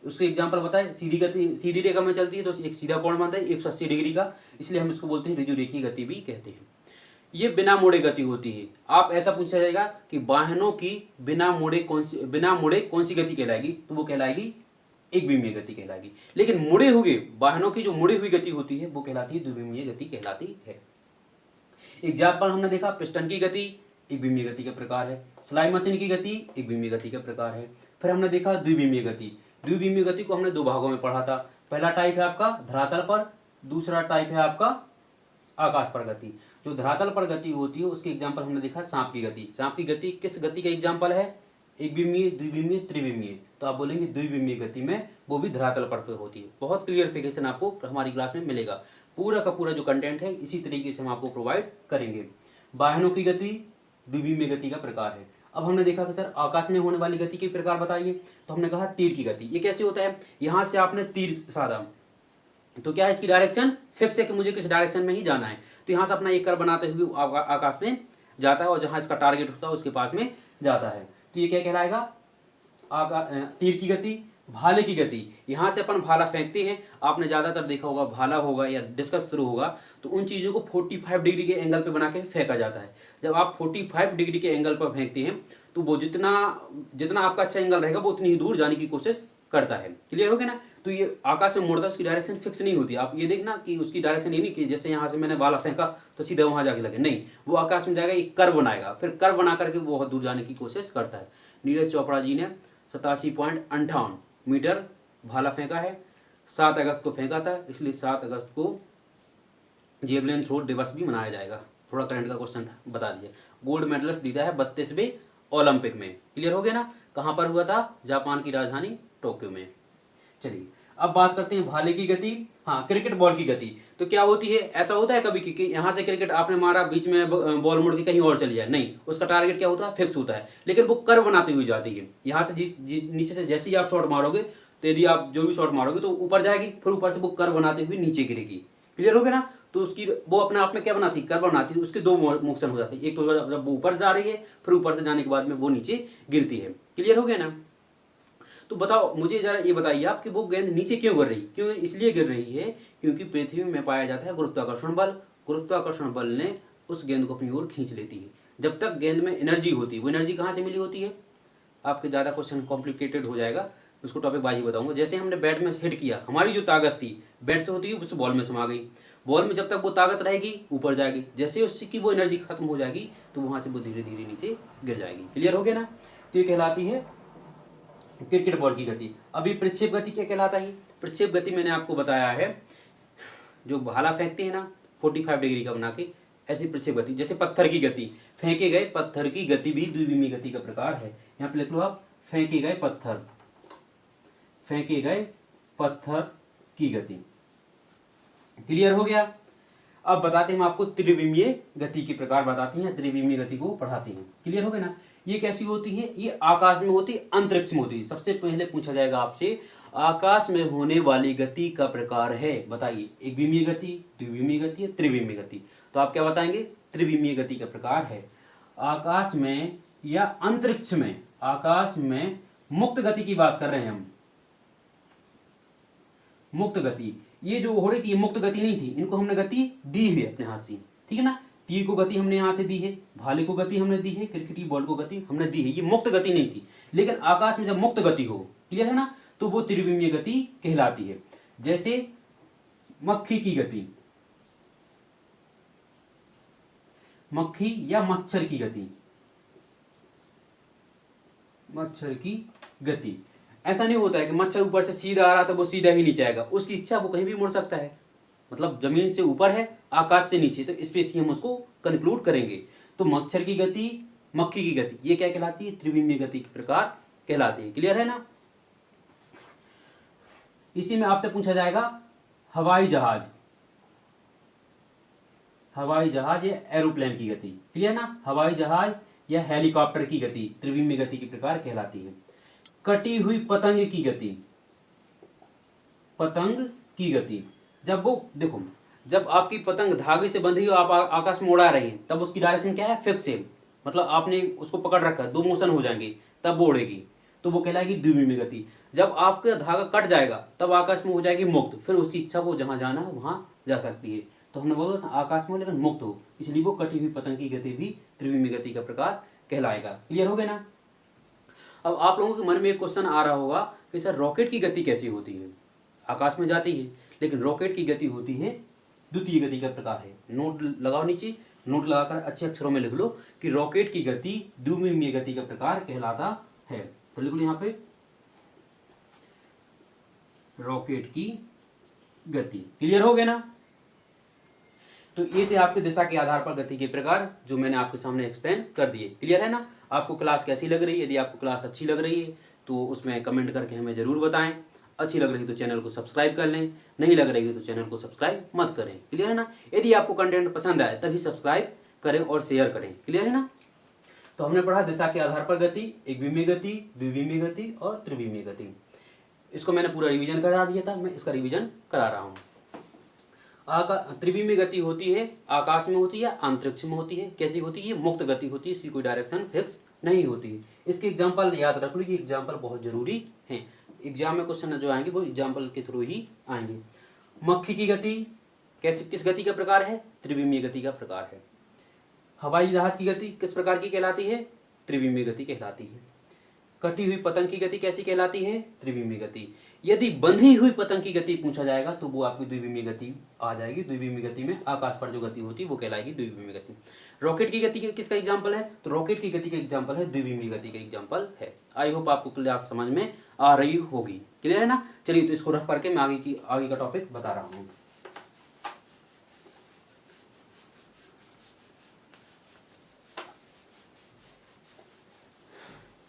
उसके एग्जाम्पल बताए। सीधी गति सीधी रेखा में चलती है तो एक सीधा कोण बनता है 180 डिग्री का, इसलिए हम इसको बोलते हैं ऋजुरेखीय गति भी कहते हैं। ये बिना मुड़े गति होती है। आप ऐसा पूछा जाएगा कि वाहनों की बिना मुड़े कौन सी गति कहलाएगी, तो वो कहलाएगी एक विमीय गति कहलाएगी। लेकिन मुड़े हुए वाहनों की जो मुड़ी हुई गति होती है वो कहलाती है द्विविमीय गति कहलाती है। एग्जाम्पल हमने देखा, पिस्टन की गति एक विमीय गति का प्रकार है, सिलाई मशीन की गति एक विमीय गति का प्रकार है। फिर हमने देखा द्विविमीय गति। द्विविमीय गति को हमने 2 भागों में पढ़ा था। पहला टाइप है आपका धरातल पर, दूसरा टाइप है आपका आकाश पर गति। जो धरातल पर गति होती है उसके एग्जाम्पल हमने देखा सांप की गति। सांप की गति किस गति का एग्जाम्पल है, एक विमीय, द्विविमीय, त्रिविमीय, तो आप बोलेंगे द्विविमीय गति में, वो भी धरातल पर होती है। बहुत क्लियरिफिकेशन आपको हमारी क्लास में मिलेगा। पूरा का पूरा जो कंटेंट है इसी तरीके से हम आपको प्रोवाइड करेंगे। वाहनों की गति द्विविमीय गति का प्रकार है। अब हमने देखा कि सर आकाश में होने वाली गति के प्रकार बताइए, तो हमने कहा तीर की गति। ये कैसे होता है, यहां से आपने तीर साधा तो क्या है, इसकी डायरेक्शन फिक्स है कि मुझे किस डायरेक्शन में ही जाना है, तो यहाँ से अपना एक कर्व बनाते हुए आकाश में जाता है और जहाँ इसका टारगेट होता है उसके पास में जाता है। तो ये क्या कहलाएगा? तीर की गति, भाले की गति। यहाँ से अपन भाला फेंकते हैं, आपने ज़्यादातर देखा होगा भाला होगा या डिस्कस थ्रो होगा, तो उन चीज़ों को 45 डिग्री के एंगल पे बना के फेंका जाता है। जब आप 45 डिग्री के एंगल पर फेंकते हैं तो वो जितना जितना आपका अच्छा एंगल रहेगा वो उतनी ही दूर जाने की कोशिश करता है। क्लियर हो गया ना? तो ये आकाश में मुड़ता है, उसकी डायरेक्शन फिक्स नहीं होती। आप ये देखना कि उसकी डायरेक्शन ये नहीं कि जैसे यहाँ से मैंने भाला फेंका तो सीधा वहाँ जाके लगे, नहीं, वो आकाश में जाएगा, एक कर्व बनाएगा, फिर कर्व बना करके वो बहुत दूर जाने की कोशिश करता है। नीरज चोपड़ा जी ने 87.58 मीटर भाला फेंका है। 7 अगस्त को फेंका था, इसलिए 7 अगस्त को जेवलिन थ्रो दिवस भी मनाया जाएगा। थोड़ा करंट का क्वेश्चन था, बता दीजिए। गोल्ड मेडलिस्ट जीता है 32वें ओलंपिक में। क्लियर हो गया ना? कहाँ पर हुआ था? जापान की राजधानी टोक्यो में। चलिए अब बात करते हैं भाले की गति। हाँ, क्रिकेट बॉल की गति तो क्या होती है? ऐसा होता है कभी कि यहाँ से क्रिकेट आपने मारा, बीच में बॉल मुड़ के कहीं और चली जाए? नहीं, उसका टारगेट क्या होता है? फिक्स होता है, लेकिन वो कर्व बनाती हुई जाती है। यहाँ से नीचे से जैसे ही आप शॉट मारोगे, तो यदि आप जो भी शॉट मारोगे तो ऊपर जाएगी, फिर ऊपर से वो कर्व बनाते हुए नीचे गिरेगी। क्लियर हो गया ना? तो उसकी वो अपने आप में क्या बनाती है? कर्व बनाती है। उसके दो मोशन हो जाते हैं, एक तो जब वो ऊपर जा रही है, फिर ऊपर से जाने के बाद में वो नीचे गिरती है। क्लियर हो गया ना? तो बताओ मुझे जरा ये बताइए आप कि वो गेंद नीचे क्यों गिर रही? क्यों इसलिए गिर रही है क्योंकि पृथ्वी में पाया जाता है गुरुत्वाकर्षण बल। गुरुत्वाकर्षण बल ने उस गेंद को अपनी ओर खींच लेती है। जब तक गेंद में एनर्जी होती है, वो एनर्जी कहाँ से मिली होती है? आपके ज़्यादा क्वेश्चन कॉम्प्लिकेटेड हो जाएगा, उसको टॉपिक वाइज बताऊंगा। जैसे हमने बैट में हिट किया, हमारी जो ताकत थी बैट से होती है उस बॉल में समा गई। बॉल में जब तक वो ताकत रहेगी ऊपर जाएगी, जैसे उसकी की वो एनर्जी खत्म हो जाएगी तो वहाँ से वो धीरे धीरे नीचे गिर जाएगी। क्लियर हो गया ना? तो ये कहलाती है क्रिकेट बॉल की गति। अभी प्रक्षेप गति क्या कहलाता है? प्रक्षेप गति मैंने आपको बताया है, जो भाला फेंकते हैं ना 45 डिग्री का बना के, ऐसी प्रक्षेप गति। जैसे पत्थर की गति, फेंके गए पत्थर की गति भी द्विविमीय गति का प्रकार है। यहाँ पे लिख लो आप, फेंके गए पत्थर, फेंके गए पत्थर की गति। क्लियर हो गया? अब बताते हैं हम आपको त्रिविमीय गति के प्रकार बताते हैं, त्रिविमीय गति को पढ़ाते हैं। क्लियर हो गया ना? ये कैसी होती है? ये आकाश में होती है, अंतरिक्ष में होती है। सबसे पहले पूछा जाएगा आपसे, आकाश में होने वाली गति का प्रकार है, बताइए। एक विमीय गति, द्विविमीय गति या त्रिविमीय गति? तो आप क्या बताएंगे? त्रिविमीय गति का प्रकार है। आकाश में या अंतरिक्ष में, आकाश में मुक्त गति की बात कर रहे हैं हम, मुक्त गति। ये जो हो रही थी मुक्त गति नहीं थी, इनको हमने गति दी है अपने हाथ से, ठीक है ना? तीर को गति हमने यहाँ से दी है, भाले को गति हमने दी है, क्रिकेट की बॉल को गति हमने दी है। ये मुक्त गति नहीं थी, लेकिन आकाश में जब मुक्त गति हो, क्लियर है ना, तो वो त्रिविमीय गति कहलाती है। जैसे मक्खी की गति, मक्खी या मच्छर की गति, मच्छर की गति। ऐसा नहीं होता है कि मच्छर ऊपर से सीधा आ रहा तो वो सीधा ही नीचे आएगा, उसकी इच्छा वो कहीं भी मुड़ सकता है। मतलब जमीन से ऊपर है, आकाश से नीचे, तो इस पे से हम उसको कंक्लूड करेंगे। तो मच्छर की गति, मक्खी की गति, ये क्या कहलाती है? त्रिविमीय गति के प्रकार कहलाती है। क्लियर है ना? इसी में आपसे पूछा जाएगा हवाई जहाज, हवाई जहाज या एरोप्लेन की गति। क्लियर ना? हवाई जहाज या हेलीकॉप्टर की गति त्रिविमीय गति के प्रकार कहलाती है। कटी हुई पतंग की गति, पतंग की गति, जब वो देखो, जब आपकी पतंग धागे से बंधी हो, आप आकाश में उड़ा रही है, तब उसकी डायरेक्शन क्या है? फिक्स है। मतलब आपने उसको पकड़ रखा है, दो मोशन हो जाएंगे तब वो उड़ेगी, तो वो कहलाएगी द्विविमीय गति। जब आपका धागा कट जाएगा तब आकाश में हो जाएगी मुक्त, फिर उसकी इच्छा को जहां जाना है वहां जा सकती है। तो हमने बोला था आकाश में हो लेकिन मुक्त हो, इसलिए वो कटी हुई पतंग की गति भी त्रिविमीय गति का प्रकार कहलाएगा। क्लियर हो गया ना? अब आप लोगों के मन में एक क्वेश्चन आ रहा होगा कि सर रॉकेट की गति कैसी होती है? आकाश में जाती है, लेकिन रॉकेट की गति होती है द्वितीय गति का प्रकार है। नोट लगाओ, नीचे नोट लगाकर अच्छे अक्षरों में लिख लो कि रॉकेट की गति द्विविमीय गति का प्रकार कहलाता है। तो लिख लो यहाँ पे, रॉकेट की गति। क्लियर हो गया ना? तो ये थे आपके दिशा के आधार पर गति के प्रकार, जो मैंने आपके सामने एक्सप्लेन कर दिए। क्लियर है ना? आपको क्लास कैसी लग रही है? यदि आपको क्लास अच्छी लग रही है तो उसमें कमेंट करके हमें जरूर बताएं। अच्छी लग रही तो चैनल को सब्सक्राइब कर लें, नहीं लग रही है तो चैनल को सब्सक्राइब मत करें। क्लियर है ना? यदि आपको कंटेंट पसंद आए तभी सब्सक्राइब करें और शेयर करें। क्लियर है ना? तो हमने पढ़ा दिशा के आधार पर गति, एक विमीय गति, द्विविमीय गति और त्रिविमीय गति। इसको मैंने पूरा रिवीजन करा दिया था, मैं इसका रिवीजन करा रहा हूँ। त्रिविमीय गति होती है, आकाश में होती है, अंतरिक्ष में होती है। कैसी होती है? मुक्त गति होती है, इसकी कोई डायरेक्शन फिक्स नहीं होती है। इसके एग्जाम्पल याद रख लो, ये एग्जाम्पल बहुत जरूरी है। एग्जाम में क्वेश्चन जो आएंगे वो एग्जाम्पल के थ्रू ही आएंगे। मक्खी की गति कैसे, किस गति का प्रकार है? त्रिविमीय गति का प्रकार है। हवाई जहाज की गति किस प्रकार की कहलाती है? त्रिविमीय गति कहलाती है। कटी हुई पतंग की गति कैसी कहलाती है? त्रिविमीय गति। यदि बंधी हुई पतंग की गति पूछा जाएगा तो वो आपकी द्विविमीय गति आ जाएगी। द्विविमीय गति में आकाश पर जो गति होती है वो कहलाएगी द्विविमीय गति। रॉकेट की गति किसका एग्जाम्पल है? तो रॉकेट की गति का एग्जाम्पल है, द्विविमीय गति का एग्जाम्पल है। आई होप आपको क्लास समझ में आ रही होगी। क्लियर है ना? चलिए तो इसको रफ करके मैं आगे का टॉपिक बता रहा हूँ।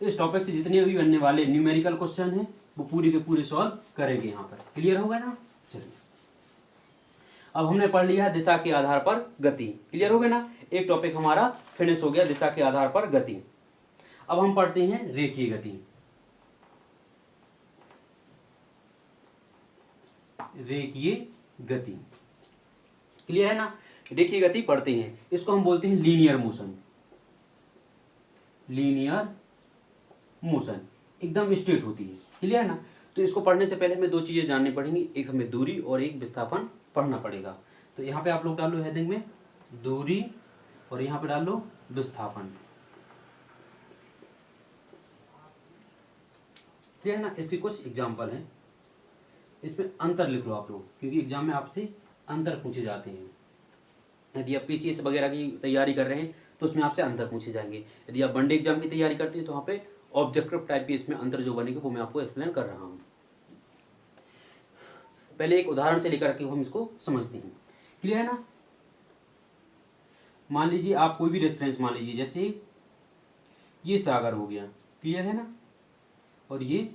इस टॉपिक से जितने भी बनने वाले न्यूमेरिकल क्वेश्चन हैं वो पूरे के पूरे सॉल्व करेंगे यहाँ पर। क्लियर होगा ना? चलिए, अब हमने पढ़ लिया दिशा के आधार पर गति। क्लियर हो गया ना? एक टॉपिक हमारा फिनिश हो गया, दिशा के आधार पर गति। अब हम पढ़ते हैं रेखीय गति। रेखीय गति क्लियर है ना? रेखीय गति पढ़ते हैं, इसको हम बोलते हैं लीनियर मोशन। लीनियर मोशन एकदम स्ट्रेट होती है। क्लियर है ना? तो इसको पढ़ने से पहले हमें दो चीजें जाननी पड़ेंगी, एक हमें दूरी और एक विस्थापन पढ़ना पड़ेगा। तो यहाँ पे आप लोग डाल लो हेडिंग में दूरी और यहाँ पे डाल लो विस्थापन। क्लियर है ना? इसके कुछ एग्जाम्पल हैं, इसमें अंतर लिख लो आप लोग, क्योंकि एग्जाम में आपसे अंतर पूछे जाते हैं। यदि आप पीसीएस वगैरह की तैयारी कर रहे हैं तो उसमें आपसे अंतर पूछे जाएंगे। यदि आप वनडे एग्जाम की तैयारी करते हैं तो वहाँ पे ऑब्जेक्टिव टाइप के इसमें अंतर जो बनेगा वो मैं आपको एक्सप्लेन कर रहा हूँ। पहले एक उदाहरण से लेकर के हम इसको समझते हैं। क्लियर है ना? मान लीजिए आप कोई भी रेफरेंस मान लीजिए, जैसे ये सागर हो गया। क्लियर है ना? और ये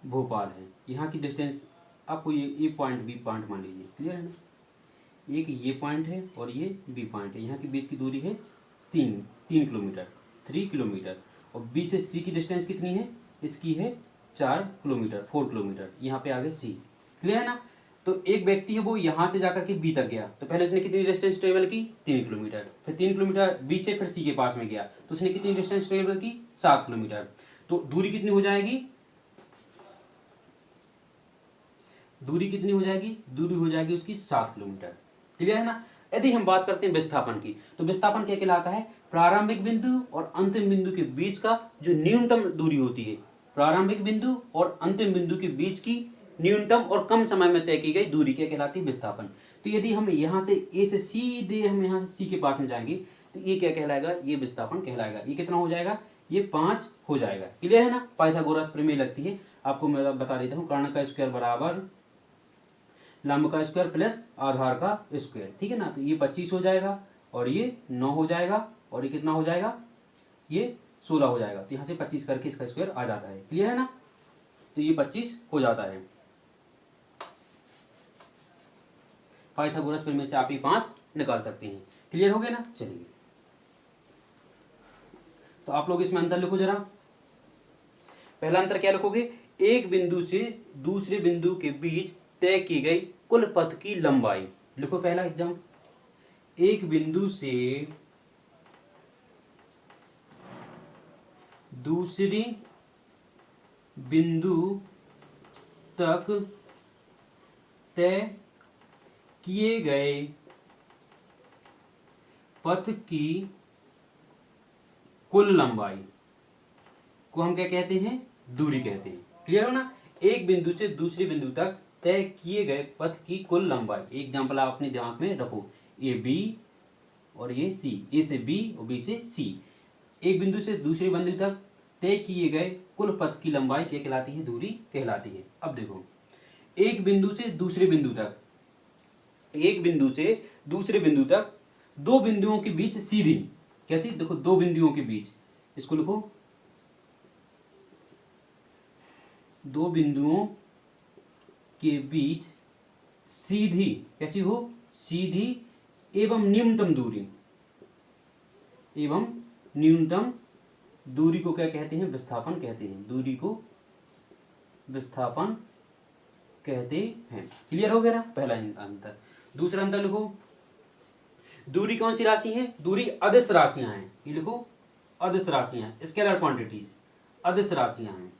भोपाल है। यहाँ की डिस्टेंस आपको ये पॉइंट बी पॉइंट मान लीजिए। क्लियर है ना? एक ये पॉइंट है और ये बी पॉइंट है। यहाँ के बीच की दूरी है 3 किलोमीटर, 3 किलोमीटर। और बी से सी की डिस्टेंस कितनी है? इसकी है 4 किलोमीटर, 4 किलोमीटर। यहाँ पे आगे सी। क्लियर है ना? तो एक व्यक्ति है वो यहाँ से जाकर के बी तक गया, तो पहले उसने कितनी डिस्टेंस ट्रेवल की? 3 किलोमीटर। फिर 3 किलोमीटर बी से फिर सी के पास में गया, तो उसने कितनी डिस्टेंस ट्रेवल की? 7 किलोमीटर। तो दूरी कितनी हो जाएगी? दूरी कितनी हो जाएगी? दूरी हो जाएगी उसकी 7 किलोमीटर। क्लियर है ना? यदि हम बात करते हैं विस्थापन की, तो विस्थापन क्या कहलाता है? प्रारंभिक बिंदु और अंतिम बिंदु के बीच का जो न्यूनतम दूरी होती है। प्रारंभिक बिंदु और अंतिम बिंदु के बीच की न्यूनतम और कम समय में तय की गई दूरी क्या कहलाती है? विस्थापन। तो यदि हम यहाँ से ए से सीधे हम यहाँ से सी के पास में जाएंगे तो ये क्या कहलाएगा? ये विस्थापन कहलाएगा। ये कितना हो जाएगा? ये 5 हो जाएगा। क्लियर है ना? पाइथागोरस प्रमेय लगती है आपको, मैं बता देता हूँ। कर्ण का स्क्वायर बराबर लंब का स्क्वायर प्लस आधार का स्क्वायर। ठीक है ना? तो ये 25 हो जाएगा और ये 9 हो जाएगा और ये कितना हो जाएगा? ये 16 हो जाएगा। तो यहाँ से 25 करके इसका स्क्वायर आ जाता है। क्लियर है ना? तो ये 25 हो जाता है। पाइथागोरस प्रमेय से आप ये 5 निकाल सकते हैं। क्लियर हो गया ना? चलिए, तो आप लोग इसमें अंतर लिखो जरा। पहला अंतर क्या लिखोगे? एक बिंदु से दूसरे बिंदु के बीच तय की गई कुल पथ की लंबाई। लिखो पहला एग्जाम। एक बिंदु से दूसरी बिंदु तक तय किए गए पथ की कुल लंबाई को हम क्या कहते हैं? दूरी कहते हैं। क्लियर हो ना? एक बिंदु से दूसरे बिंदु तक तय किए गए पथ की कुल लंबाई। एग्जाम्पल आप अपने दिमाग में रखो, ए बी और ये सी, ए से बी और बी से सी। एक बिंदु से दूसरे बिंदु तक तय किए गए कुल पथ की लंबाई क्या कहलाती है? दूरी कहलाती है। अब देखो, एक बिंदु से दूसरे बिंदु तक, एक बिंदु से दूसरे बिंदु तक दो बिंदुओं के बीच सीधी, कैसी? देखो, दो बिंदुओं के बीच, इसको लिखो, दो बिंदुओं के बीच सीधी, कैसी हो? सीधी एवं न्यूनतम दूरी, एवं न्यूनतम दूरी को क्या कहते हैं? विस्थापन कहते हैं। दूरी को विस्थापन कहते हैं। क्लियर हो गया ना पहला अंतर। दूसरा अंतर लिखो, दूरी कौन सी राशि है? दूरी अदिश राशियां हैं। ये लिखो अदिश राशियां, स्केलर क्वांटिटीज, अदिश राशियां हैं।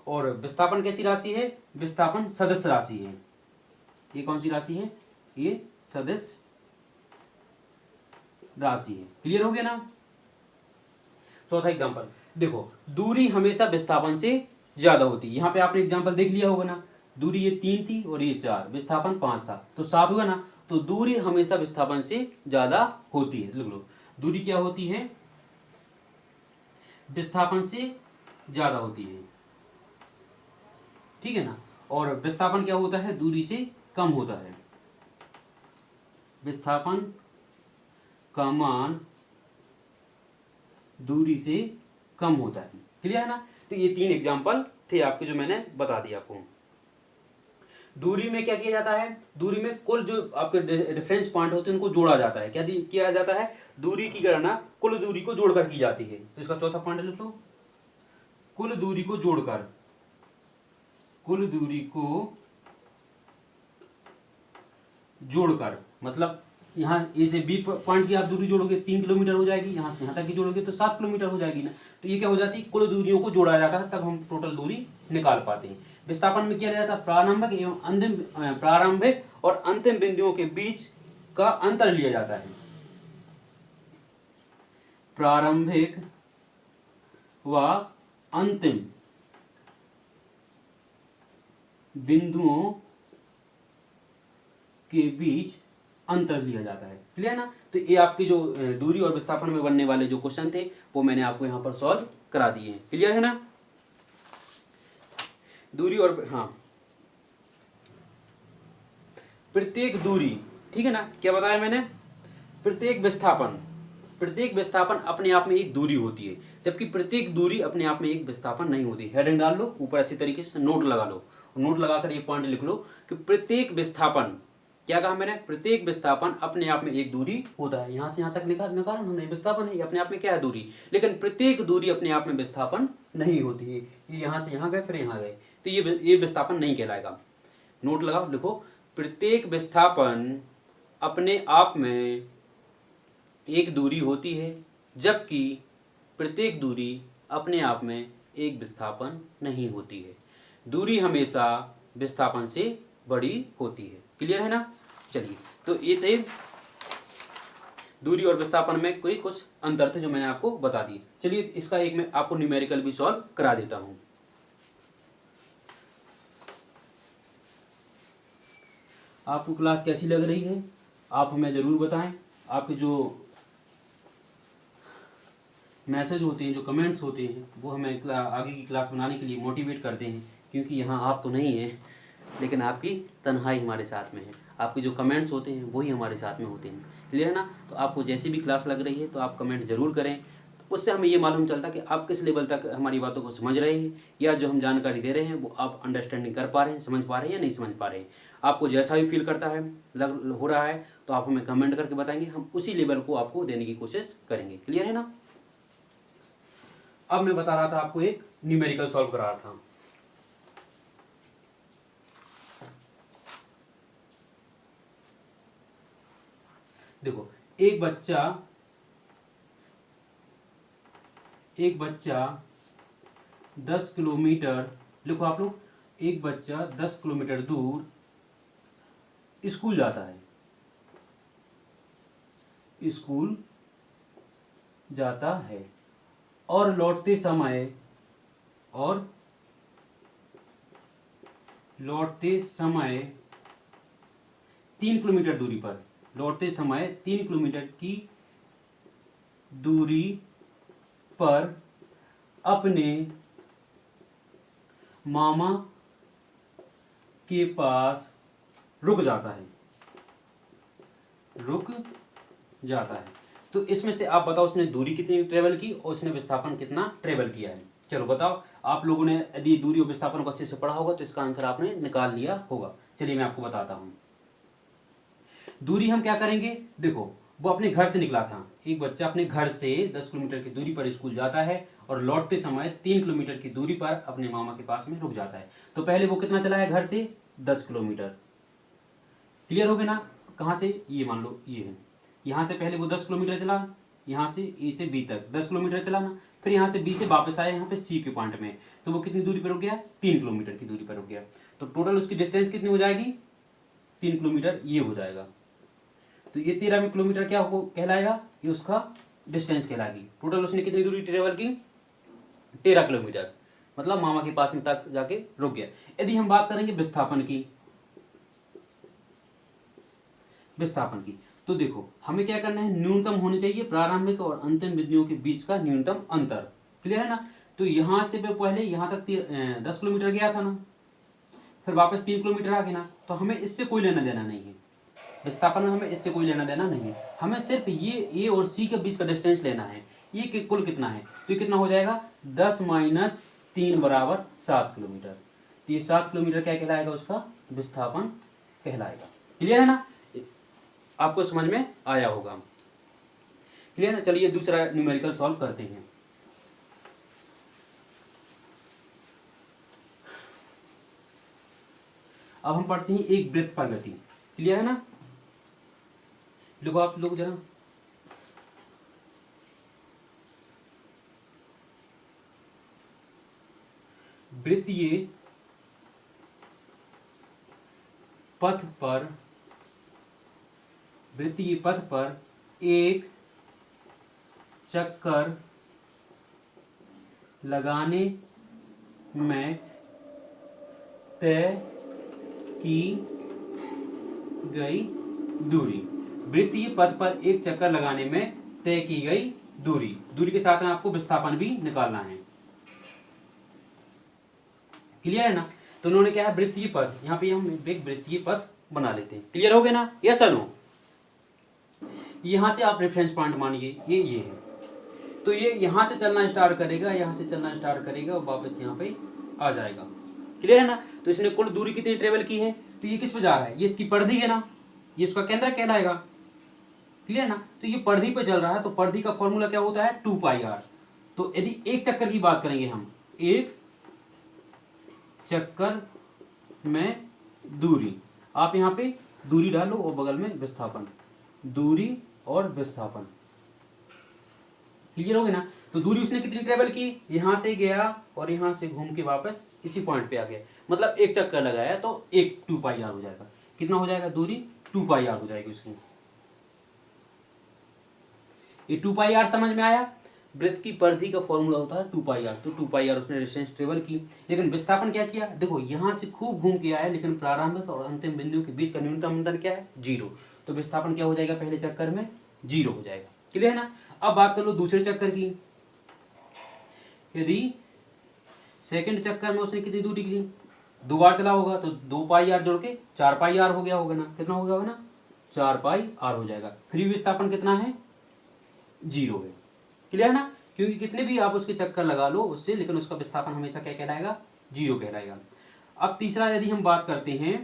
और विस्थापन कैसी राशि है? विस्थापन सदिश राशि है। ये कौन सी राशि है? ये सदिश राशि है। क्लियर हो गया ना। चौथा एग्जांपल देखो, दूरी हमेशा विस्थापन से ज्यादा होती है। यहाँ पे आपने एग्जांपल देख लिया होगा ना, दूरी ये 3 थी और ये 4, विस्थापन 5 था तो 7 होगा ना। तो दूरी हमेशा विस्थापन से ज्यादा होती है। लिख लो, दूरी क्या होती है? विस्थापन से ज्यादा होती है, ठीक है ना। और विस्थापन क्या होता है? दूरी से कम होता है। विस्थापन का मान दूरी से कम होता है। क्लियर है ना। तो ये 3 एग्जांपल थे आपके जो मैंने बता दिया आपको। दूरी में क्या किया जाता है? दूरी में कुल जो आपके रेफरेंस पॉइंट होते हैं उनको जोड़ा जाता है। क्या किया जाता है? दूरी की गणना कुल दूरी को जोड़कर की जाती है। तो इसका चौथा पॉइंट लिख लो, कुल दूरी को जोड़कर, कुल दूरी को जोड़कर, मतलब यहाँ ए से बी पॉइंट की आप दूरी जोड़ोगे 3 किलोमीटर हो जाएगी, यहाँ से यहाँ तक की जोड़ोगे तो 7 किलोमीटर हो जाएगी ना। तो ये क्या हो जाती है? कुल दूरियों को जोड़ा जाता है, तब हम टोटल दूरी निकाल पाते हैं। विस्थापन में किया जाता है प्रारंभिक एवं अंतिम, प्रारंभिक और अंतिम बिंदुओं के बीच का अंतर लिया जाता है। प्रारंभिक व अंतिम बिंदुओं के बीच अंतर लिया जाता है। क्लियर ना। तो ये आपकी जो दूरी और विस्थापन में बनने वाले जो क्वेश्चन थे वो मैंने आपको यहाँ पर सॉल्व करा दिए हैं। क्लियर है ना। दूरी और हाँ, प्रत्येक दूरी, ठीक है ना। क्या बताया मैंने? प्रत्येक विस्थापन अपने आप में एक दूरी होती है, जबकि प्रत्येक दूरी अपने आप में एक विस्थापन नहीं होती। हेडिंग डाल लो, ऊपर अच्छी तरीके से नोट लगा लो, नोट लगाकर ये पॉइंट लिख लो कि प्रत्येक विस्थापन, क्या कहा मैंने? प्रत्येक विस्थापन अपने आप में एक दूरी होता है। यहां से यहां तक निकाला हमने, विस्थापन है, अपने आप में क्या है? दूरी। लेकिन प्रत्येक दूरी अपने आप में विस्थापन नहीं होती है। ये यहां से यहां गए फिर यहां गए तो ये विस्थापन नहीं कहलाएगा। नोट लगाओ, लिखो, प्रत्येक विस्थापन अपने आप में एक दूरी होती है, जबकि प्रत्येक दूरी अपने आप में एक विस्थापन नहीं होती है। दूरी हमेशा विस्थापन से बड़ी होती है। क्लियर है ना। चलिए, तो ये थे दूरी और विस्थापन में कोई कुछ अंतर थे जो मैंने आपको बता दिए। चलिए, इसका एक मैं आपको न्यूमेरिकल भी सॉल्व करा देता हूं। आपको क्लास कैसी लग रही है आप हमें जरूर बताएं। आपके जो मैसेज होते हैं, जो कमेंट्स होते हैं, वो हमें आगे की क्लास बनाने के लिए मोटिवेट करते हैं। क्योंकि यहाँ आप तो नहीं हैं, लेकिन आपकी तन्हाई हमारे साथ में है। आपके जो कमेंट्स होते हैं वही हमारे साथ में होते हैं। क्लियर है ना। तो आपको जैसी भी क्लास लग रही है तो आप कमेंट जरूर करें। तो उससे हमें ये मालूम चलता है कि आप किस लेवल तक हमारी बातों को समझ रहे हैं, या जो हम जानकारी दे रहे हैं वो आप अंडरस्टैंडिंग कर पा रहे हैं, समझ पा रहे हैं या नहीं समझ पा रहे हैं। आपको जैसा भी फील करता है, हो रहा है, तो आप हमें कमेंट करके बताएंगे, हम उसी लेवल को आपको देने की कोशिश करेंगे। क्लियर है ना। अब मैं बता रहा था आपको, एक न्यूमेरिकल सॉल्व करा रहा था। देखो, एक बच्चा 10 किलोमीटर, लिखो आप लोग, एक बच्चा 10 किलोमीटर दूर स्कूल जाता है, स्कूल जाता है और लौटते समय 3 किलोमीटर दूरी पर, लौटते समय 3 किलोमीटर की दूरी पर अपने मामा के पास रुक जाता है। तो इसमें से आप बताओ उसने दूरी कितनी ट्रेवल की और उसने विस्थापन कितना ट्रेवल किया है। चलो बताओ, आप लोगों ने यदि दूरी और विस्थापन को अच्छे से पढ़ा होगा तो इसका आंसर आपने निकाल लिया होगा। चलिए मैं आपको बताता हूं। दूरी हम क्या करेंगे, देखो, वो अपने घर से निकला था। एक बच्चा अपने घर से 10 किलोमीटर की दूरी पर स्कूल जाता है और लौटते समय 3 किलोमीटर की दूरी पर अपने मामा के पास में रुक जाता है। तो पहले वो कितना चला है घर से? 10 किलोमीटर। क्लियर हो गया ना? कहाँ से? ये मान लो ये है, यहाँ से पहले वो 10 किलोमीटर चला, यहाँ से ए से बी तक 10 किलोमीटर चला ना, फिर यहाँ से बी से वापस आया यहाँ पे सी के पॉइंट में, तो वो कितनी दूरी पर रुक गया? 3 किलोमीटर की दूरी पर रुक गया। तो टोटल उसकी डिस्टेंस कितनी हो जाएगी? 3 किलोमीटर ये हो जाएगा। तो ये 13 किलोमीटर क्या हो कहलाएगा? ये उसका डिस्टेंस कहलाएगी। टोटल उसने कितनी दूरी ट्रेवल की? 13 किलोमीटर, मतलब मामा के पास में तक जाके रुक गया। यदि हम बात करेंगे विस्थापन की, विस्थापन की, तो देखो हमें क्या करना है, न्यूनतम होनी चाहिए प्रारंभिक और अंतिम बिंदुओं के बीच का न्यूनतम अंतर। क्लियर है ना? तो यहां से पहले यहां तक 10 किलोमीटर गया था ना, फिर वापस 3 किलोमीटर आ गया ना, तो हमें इससे कोई लेना देना नहीं है। विस्थापन में हमें इससे कोई लेना देना नहीं है, हमें सिर्फ ये ए और सी के बीच का डिस्टेंस लेना है। ये कुल कितना है? तो ये कितना हो जाएगा? 10 माइनस 3 बराबर 7 किलोमीटर। तो ये 7 किलोमीटर क्या कहलाएगा? उसका विस्थापन कहलाएगा। क्लियर है ना? आपको समझ में आया होगा। क्लियर है? चलिए दूसरा न्यूमेरिकल सॉल्व करते हैं। अब हम पढ़ते हैं एक वृत्त पर गति। क्लियर है ना? देखो आप लोग जरा, वृत्तीय पथ पर, वृत्तीय पथ पर एक चक्कर लगाने में तय की गई दूरी। वृत्तीय पथ पर एक चक्कर लगाने में तय की गई दूरी, दूरी के साथ में आपको विस्थापन भी निकालना है। क्लियर है ना? तो उन्होंने क्या है, वृत्तीय पथ, यहाँ पे हम एक वृत्तीय पथ बना लेते हैं। क्लियर हो गया ना? यस और नो? यहां से आप रेफरेंस पॉइंट मानिए, ये है, तो ये यहां से चलना स्टार्ट करेगा, यहां से चलना स्टार्ट करेगा और वापस यहाँ पे आ जाएगा। क्लियर है ना? तो इसने कुल दूरी कितनी ट्रेवल की है? तो ये किस पे जा रहा है? ये इसकी परिधि है ना, ये उसका केंद्र कहलाएगा। क्लियर है ना? तो ये परिधि पे चल रहा है, तो परिधि का फॉर्मूला क्या होता है? 2πr। तो यदि एक चक्कर की बात करेंगे हम, एक चक्कर में दूरी, आप यहाँ पे दूरी डालो और बगल में विस्थापन, दूरी और विस्थापन। क्लियर हो गया ना? तो दूरी उसने कितनी ट्रेवल की? यहां से गया और यहां से घूम के वापस इसी पॉइंट पे आ गया, मतलब एक चक्कर लगाया, तो एक 2πr हो जाएगा। कितना हो जाएगा? दूरी 2πr हो जाएगी उसकी। ये 2πr समझ में आया? वृत्त की परिधि का फॉर्मूला होता है 2πr, तो 2πr उसने डिस्टेंस ट्रेवल की। लेकिन विस्थापन क्या किया? देखो यहां से खूब घूम के आया, लेकिन प्रारंभिक और अंतिम बिंदु के बीच का न्यूनतम अंतर क्या है? 0। तो विस्थापन क्या हो जाएगा? पहले चक्कर में 0 हो जाएगा। क्लियर है ना? अब बात कर लो दूसरे चक्कर की। यदि सेकंड चक्कर में उसने कितनी दूरी की? 2 बार चला होगा, तो 2πr जोड़ के 4πr हो गया होगा ना? कितना हो गया होगा ना? 4πr हो जाएगा। फ्री विस्थापन कितना है? 0 है। क्लियर है ना? क्योंकि कितने भी आप उसके चक्कर लगा लो उससे, लेकिन उसका विस्थापन हमेशा क्या कहलाएगा? 0 कहलाएगा। अब तीसरा यदि हम बात करते हैं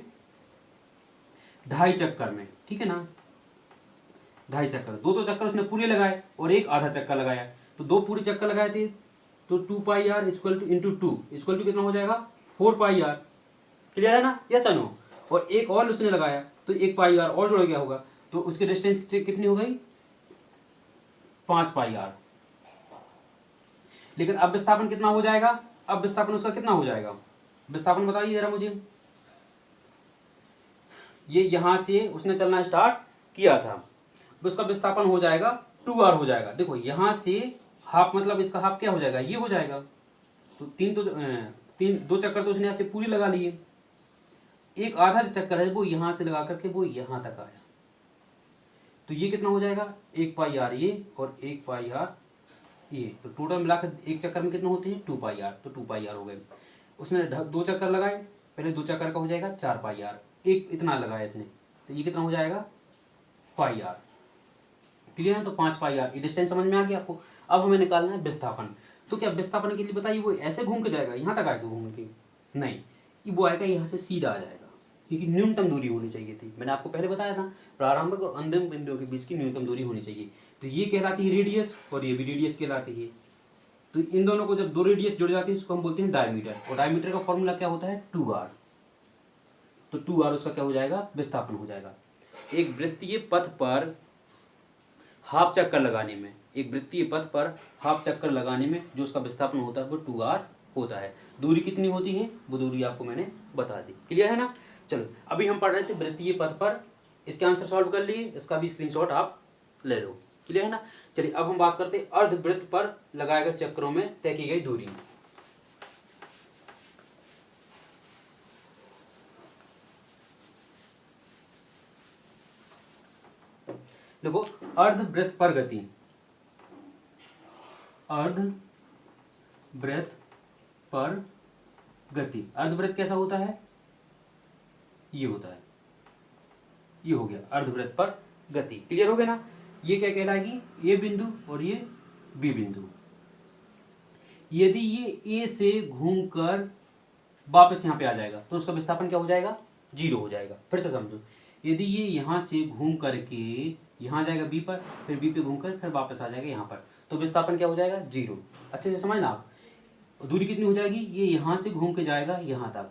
2.5 चक्कर में, ठीक है ना? 2.5 चक्कर, दो चक्कर उसने पूरे लगाए और एक आधा चक्कर लगाया, तो 2 पूरे चक्कर लगाए थे, तो 2πr equal to into 2 equal to कितना हो जाएगा? 4πr। क्लियर है ना? यस और नो? और एक और उसने लगाया, तो 1πr और जुड़ गया होगा, तो उसकी डिस्टेंस कितनी हो गई? 5πr। लेकिन अब विस्थापन कितना हो जाएगा? अब विस्थापन उसका कितना हो जाएगा? विस्थापन बताइए जरा मुझे। ये यहां से उसने चलना स्टार्ट किया था, उसका विस्थापन हो जाएगा 2r हो जाएगा। देखो यहां से हाफ, मतलब इसका हाफ क्या हो जाएगा? ये हो जाएगा। तो दो चक्कर तो उसने ऐसे पूरी लगा लिए, एक आधा चक्कर है वो यहां से लगा करके वो यहां तक आया, तो ये कितना हो जाएगा? 1πr ये और 1πr ये, तो टोटल मिलाकर एक चक्कर में कितने होते हैं? 2πr, तो 2πr हो गए। उसने 2 चक्कर लगाए, पहले 2 चक्कर का हो जाएगा 4πr, एक इतना लगाया इसने, तो ये कितना हो जाएगा? πr। क्लियर है? तो 5πr। ये डिस्टेंस समझ में आ गया आपको? अब हमें निकालना है विस्थापन। तो क्या विस्थापन के लिए बताइए, वो ऐसे घूम के जाएगा, यहाँ तक आएगा घूम के? नहीं, वो आएगा यहाँ से सीधा आ जाएगा। क्योंकि न्यूनतम दूरी होनी चाहिए थी। मैंने आपको पहले बताया था प्रारंभिक और अंतिम बिंदुओं के बीच की न्यूनतम दूरी होनी चाहिए। तो ये कहलाती है रेडियस और ये भी रेडियस कहलाती है। तो इन दोनों को जब दो रेडियस जुड़ जाती है उसको हम बोलते हैं डायमीटर, और डायमीटर का फॉर्मूला क्या होता है 2r। तो 2r उसका क्या हो जाएगा, विस्थापन हो जाएगा। एक वृत्तीय पथ पर हाफ चक्कर लगाने में, एक वृत्तीय पथ पर हाफ चक्कर लगाने में जो उसका विस्थापन होता है वो 2r होता है। दूरी कितनी होती है वो दूरी आपको मैंने बता दी। क्लियर है ना। चलो अभी हम पढ़ रहे थे वृत्तीय पथ पर, इसके आंसर सॉल्व कर लिए, इसका भी स्क्रीनशॉट आप ले लो। क्लियर है ना। चलिए अब हम बात करते हैं अर्धवृत्त पर लगाए गए चक्रों में तय की गई दूरी। देखो अर्धवृत्त पर गति, अर्धवृत्त पर गति, अर्धवृत्त कैसा होता है, ये होता है, ये हो गया अर्धवृत्त पर गति। क्लियर हो गया ना। ये क्या कहलाएगी, ए बिंदु और ये बी बिंदु। यदि ये ए से घूमकर वापस यहाँ पे आ जाएगा तो उसका विस्थापन क्या हो जाएगा, 0 हो जाएगा। फिर से समझो, यदि ये यहाँ से घूम करके यहाँ जाएगा बी पर, फिर बी पे घूमकर फिर वापस आ जाएगा यहाँ पर, तो विस्थापन क्या हो जाएगा, 0। अच्छे से समझना आप। दूरी कितनी हो जाएगी, ये यहाँ से घूम के जाएगा यहाँ तक,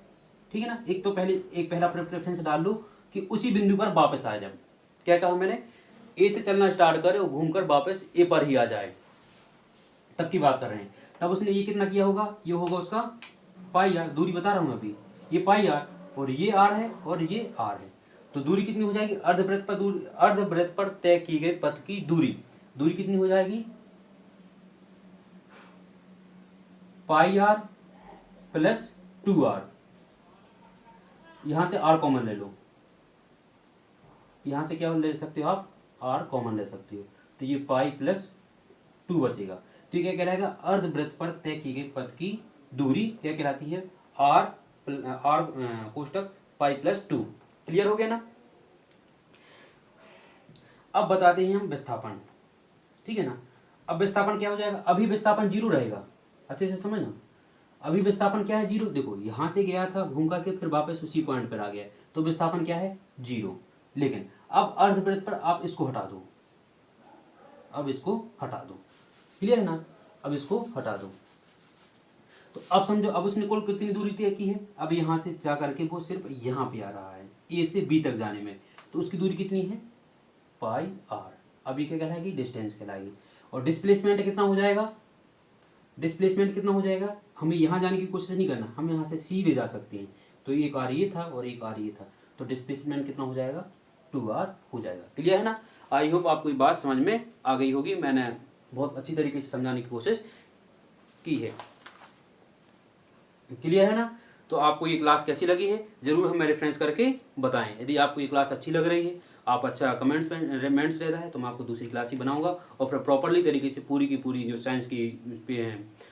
ठीक है ना। एक तो पहला प्रेफरेंस डाल लो कि उसी बिंदु पर वापस आए। जब क्या कहा मैंने, ए से चलना स्टार्ट करे और घूमकर वापस ए पर ही आ जाए, तब की बात कर रहे हैं। तब उसने ये कितना किया होगा, ये होगा उसका पाई आर, दूरी बता रहा हूँ अभी, ये पाई आर और ये आर है और ये आर है। तो दूरी कितनी हो जाएगी, अर्धवृत्त पर तय की गई पथ की दूरी, दूरी कितनी हो जाएगी, पाई आर प्लस 2r। यहां से r कॉमन ले लो, यहां से क्या ले सकते हो आप, r कॉमन ले सकते हो, तो ये पाई प्लस 2 बचेगा। तो ये क्या कहलाएगा, अर्धवृत्त पर तय की गई पथ की दूरी क्या कहलाती है, r कोष्टक पाई प्लस 2। क्लियर हो गया ना। अब बताते हैं हम विस्थापन, ठीक है ना। अब विस्थापन क्या हो जाएगा, अभी विस्थापन 0 रहेगा, अच्छे से समझना। अभी विस्थापन क्या है, 0। देखो यहां से गया था घूम करके फिर वापस उसी पॉइंट पर आ गया, तो विस्थापन क्या है, 0। लेकिन अब अर्धवृत्त पर आप इसको हटा दो, अब इसको हटा दो, क्लियर है ना। अब इसको हटा दो, तो अब समझो, अब उसने कुल कितनी दूरी तय की है, अब यहां से जा करके वो सिर्फ यहां पे आ रहा है ए से बी तक जाने में, तो उसकी दूरी कितनी है, पाई आर। अब ये क्या कहलाएगी, डिस्टेंस कहलाएगी। और डिस्प्लेसमेंट कितना हो जाएगा, डिस्प्लेसमेंट कितना हो जाएगा, हमें यहाँ जाने की कोशिश नहीं करना, हम यहाँ से सीधे जा सकते हैं। तो एक आर ये था और एक आर ये था, तो डिस्प्लेसमेंट कितना हो जाएगा, 2r हो जाएगा। क्लियर है ना। आई होप आपको ये बात समझ में आ गई होगी, मैंने बहुत अच्छी तरीके से समझाने की कोशिश की है। क्लियर है ना। तो आपको ये क्लास कैसी लगी है जरूर हमें रेफरेंस करके बताएं। यदि आपको ये क्लास अच्छी लग रही है, आप अच्छा कमेंट्स रहता है, तो मैं आपको दूसरी क्लास ही बनाऊंगा और फिर प्रॉपरली तरीके से पूरी की पूरी जो साइंस की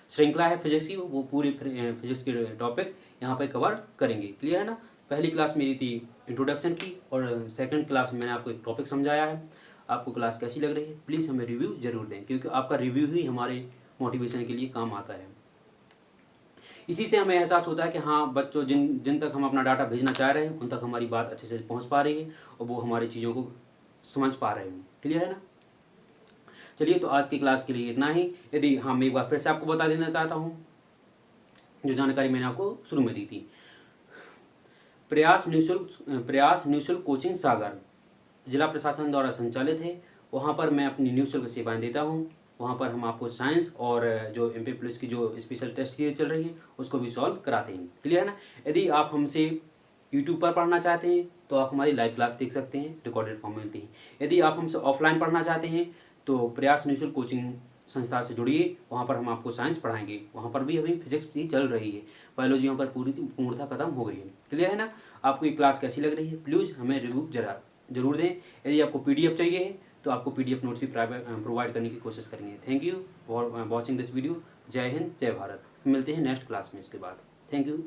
श्रृंखला है फिजिक्स की, वो पूरी फिजिक्स के टॉपिक यहाँ पे कवर करेंगे। क्लियर है ना। पहली क्लास मेरी थी इंट्रोडक्शन की और सेकंड क्लास में मैंने आपको एक टॉपिक समझाया है। आपको क्लास कैसी लग रही है प्लीज़ हमें रिव्यू जरूर दें, क्योंकि आपका रिव्यू ही हमारे मोटिवेशन के लिए काम आता है। इसी से हमें एहसास होता है कि हाँ बच्चों जिन तक हम अपना डाटा भेजना चाह रहे हैं उन तक हमारी बात अच्छे से पहुंच पा रही है और वो हमारी चीज़ों को समझ पा रहे हैं। क्लियर है ना। चलिए तो आज की क्लास के लिए इतना ही। यदि हाँ मैं एक बार फिर से आपको बता देना चाहता हूँ जो जानकारी मैंने आपको शुरू में दी थी। प्रयास निःशुल्क कोचिंग सागर जिला प्रशासन द्वारा संचालित है। वहाँ पर मैं अपनी निःशुल्क सेवाएं देता हूँ। वहाँ पर हम आपको साइंस और जो एमपी पुलिस की जो स्पेशल टेस्ट सीरीज चल रही है उसको भी सॉल्व कराते हैं। क्लियर है ना। यदि आप हमसे यूट्यूब पर पढ़ना चाहते हैं तो आप हमारी लाइव क्लास देख सकते हैं, रिकॉर्डेड फॉर्म मिलती है। यदि आप हमसे ऑफलाइन पढ़ना चाहते हैं तो प्रयास निःशुल्क कोचिंग संस्था से जुड़िए, वहाँ पर हम आपको साइंस पढ़ाएंगे। वहाँ पर भी अभी फिजिक्स भी चल रही है, बायोलॉजी यहाँ पर पूर्णतः खत्म हो गई है। क्लियर है ना। आपको ये क्लास कैसी लग रही है प्लीज़ हमें रिव्यू जरूर दें। यदि आपको PDF चाहिए तो आपको PDF नोट्स भी प्रोवाइड करने की कोशिश करेंगे। Thank you for watching this video. जय हिंद, जय भारत। मिलते हैं नेक्स्ट क्लास में इसके बाद। Thank you.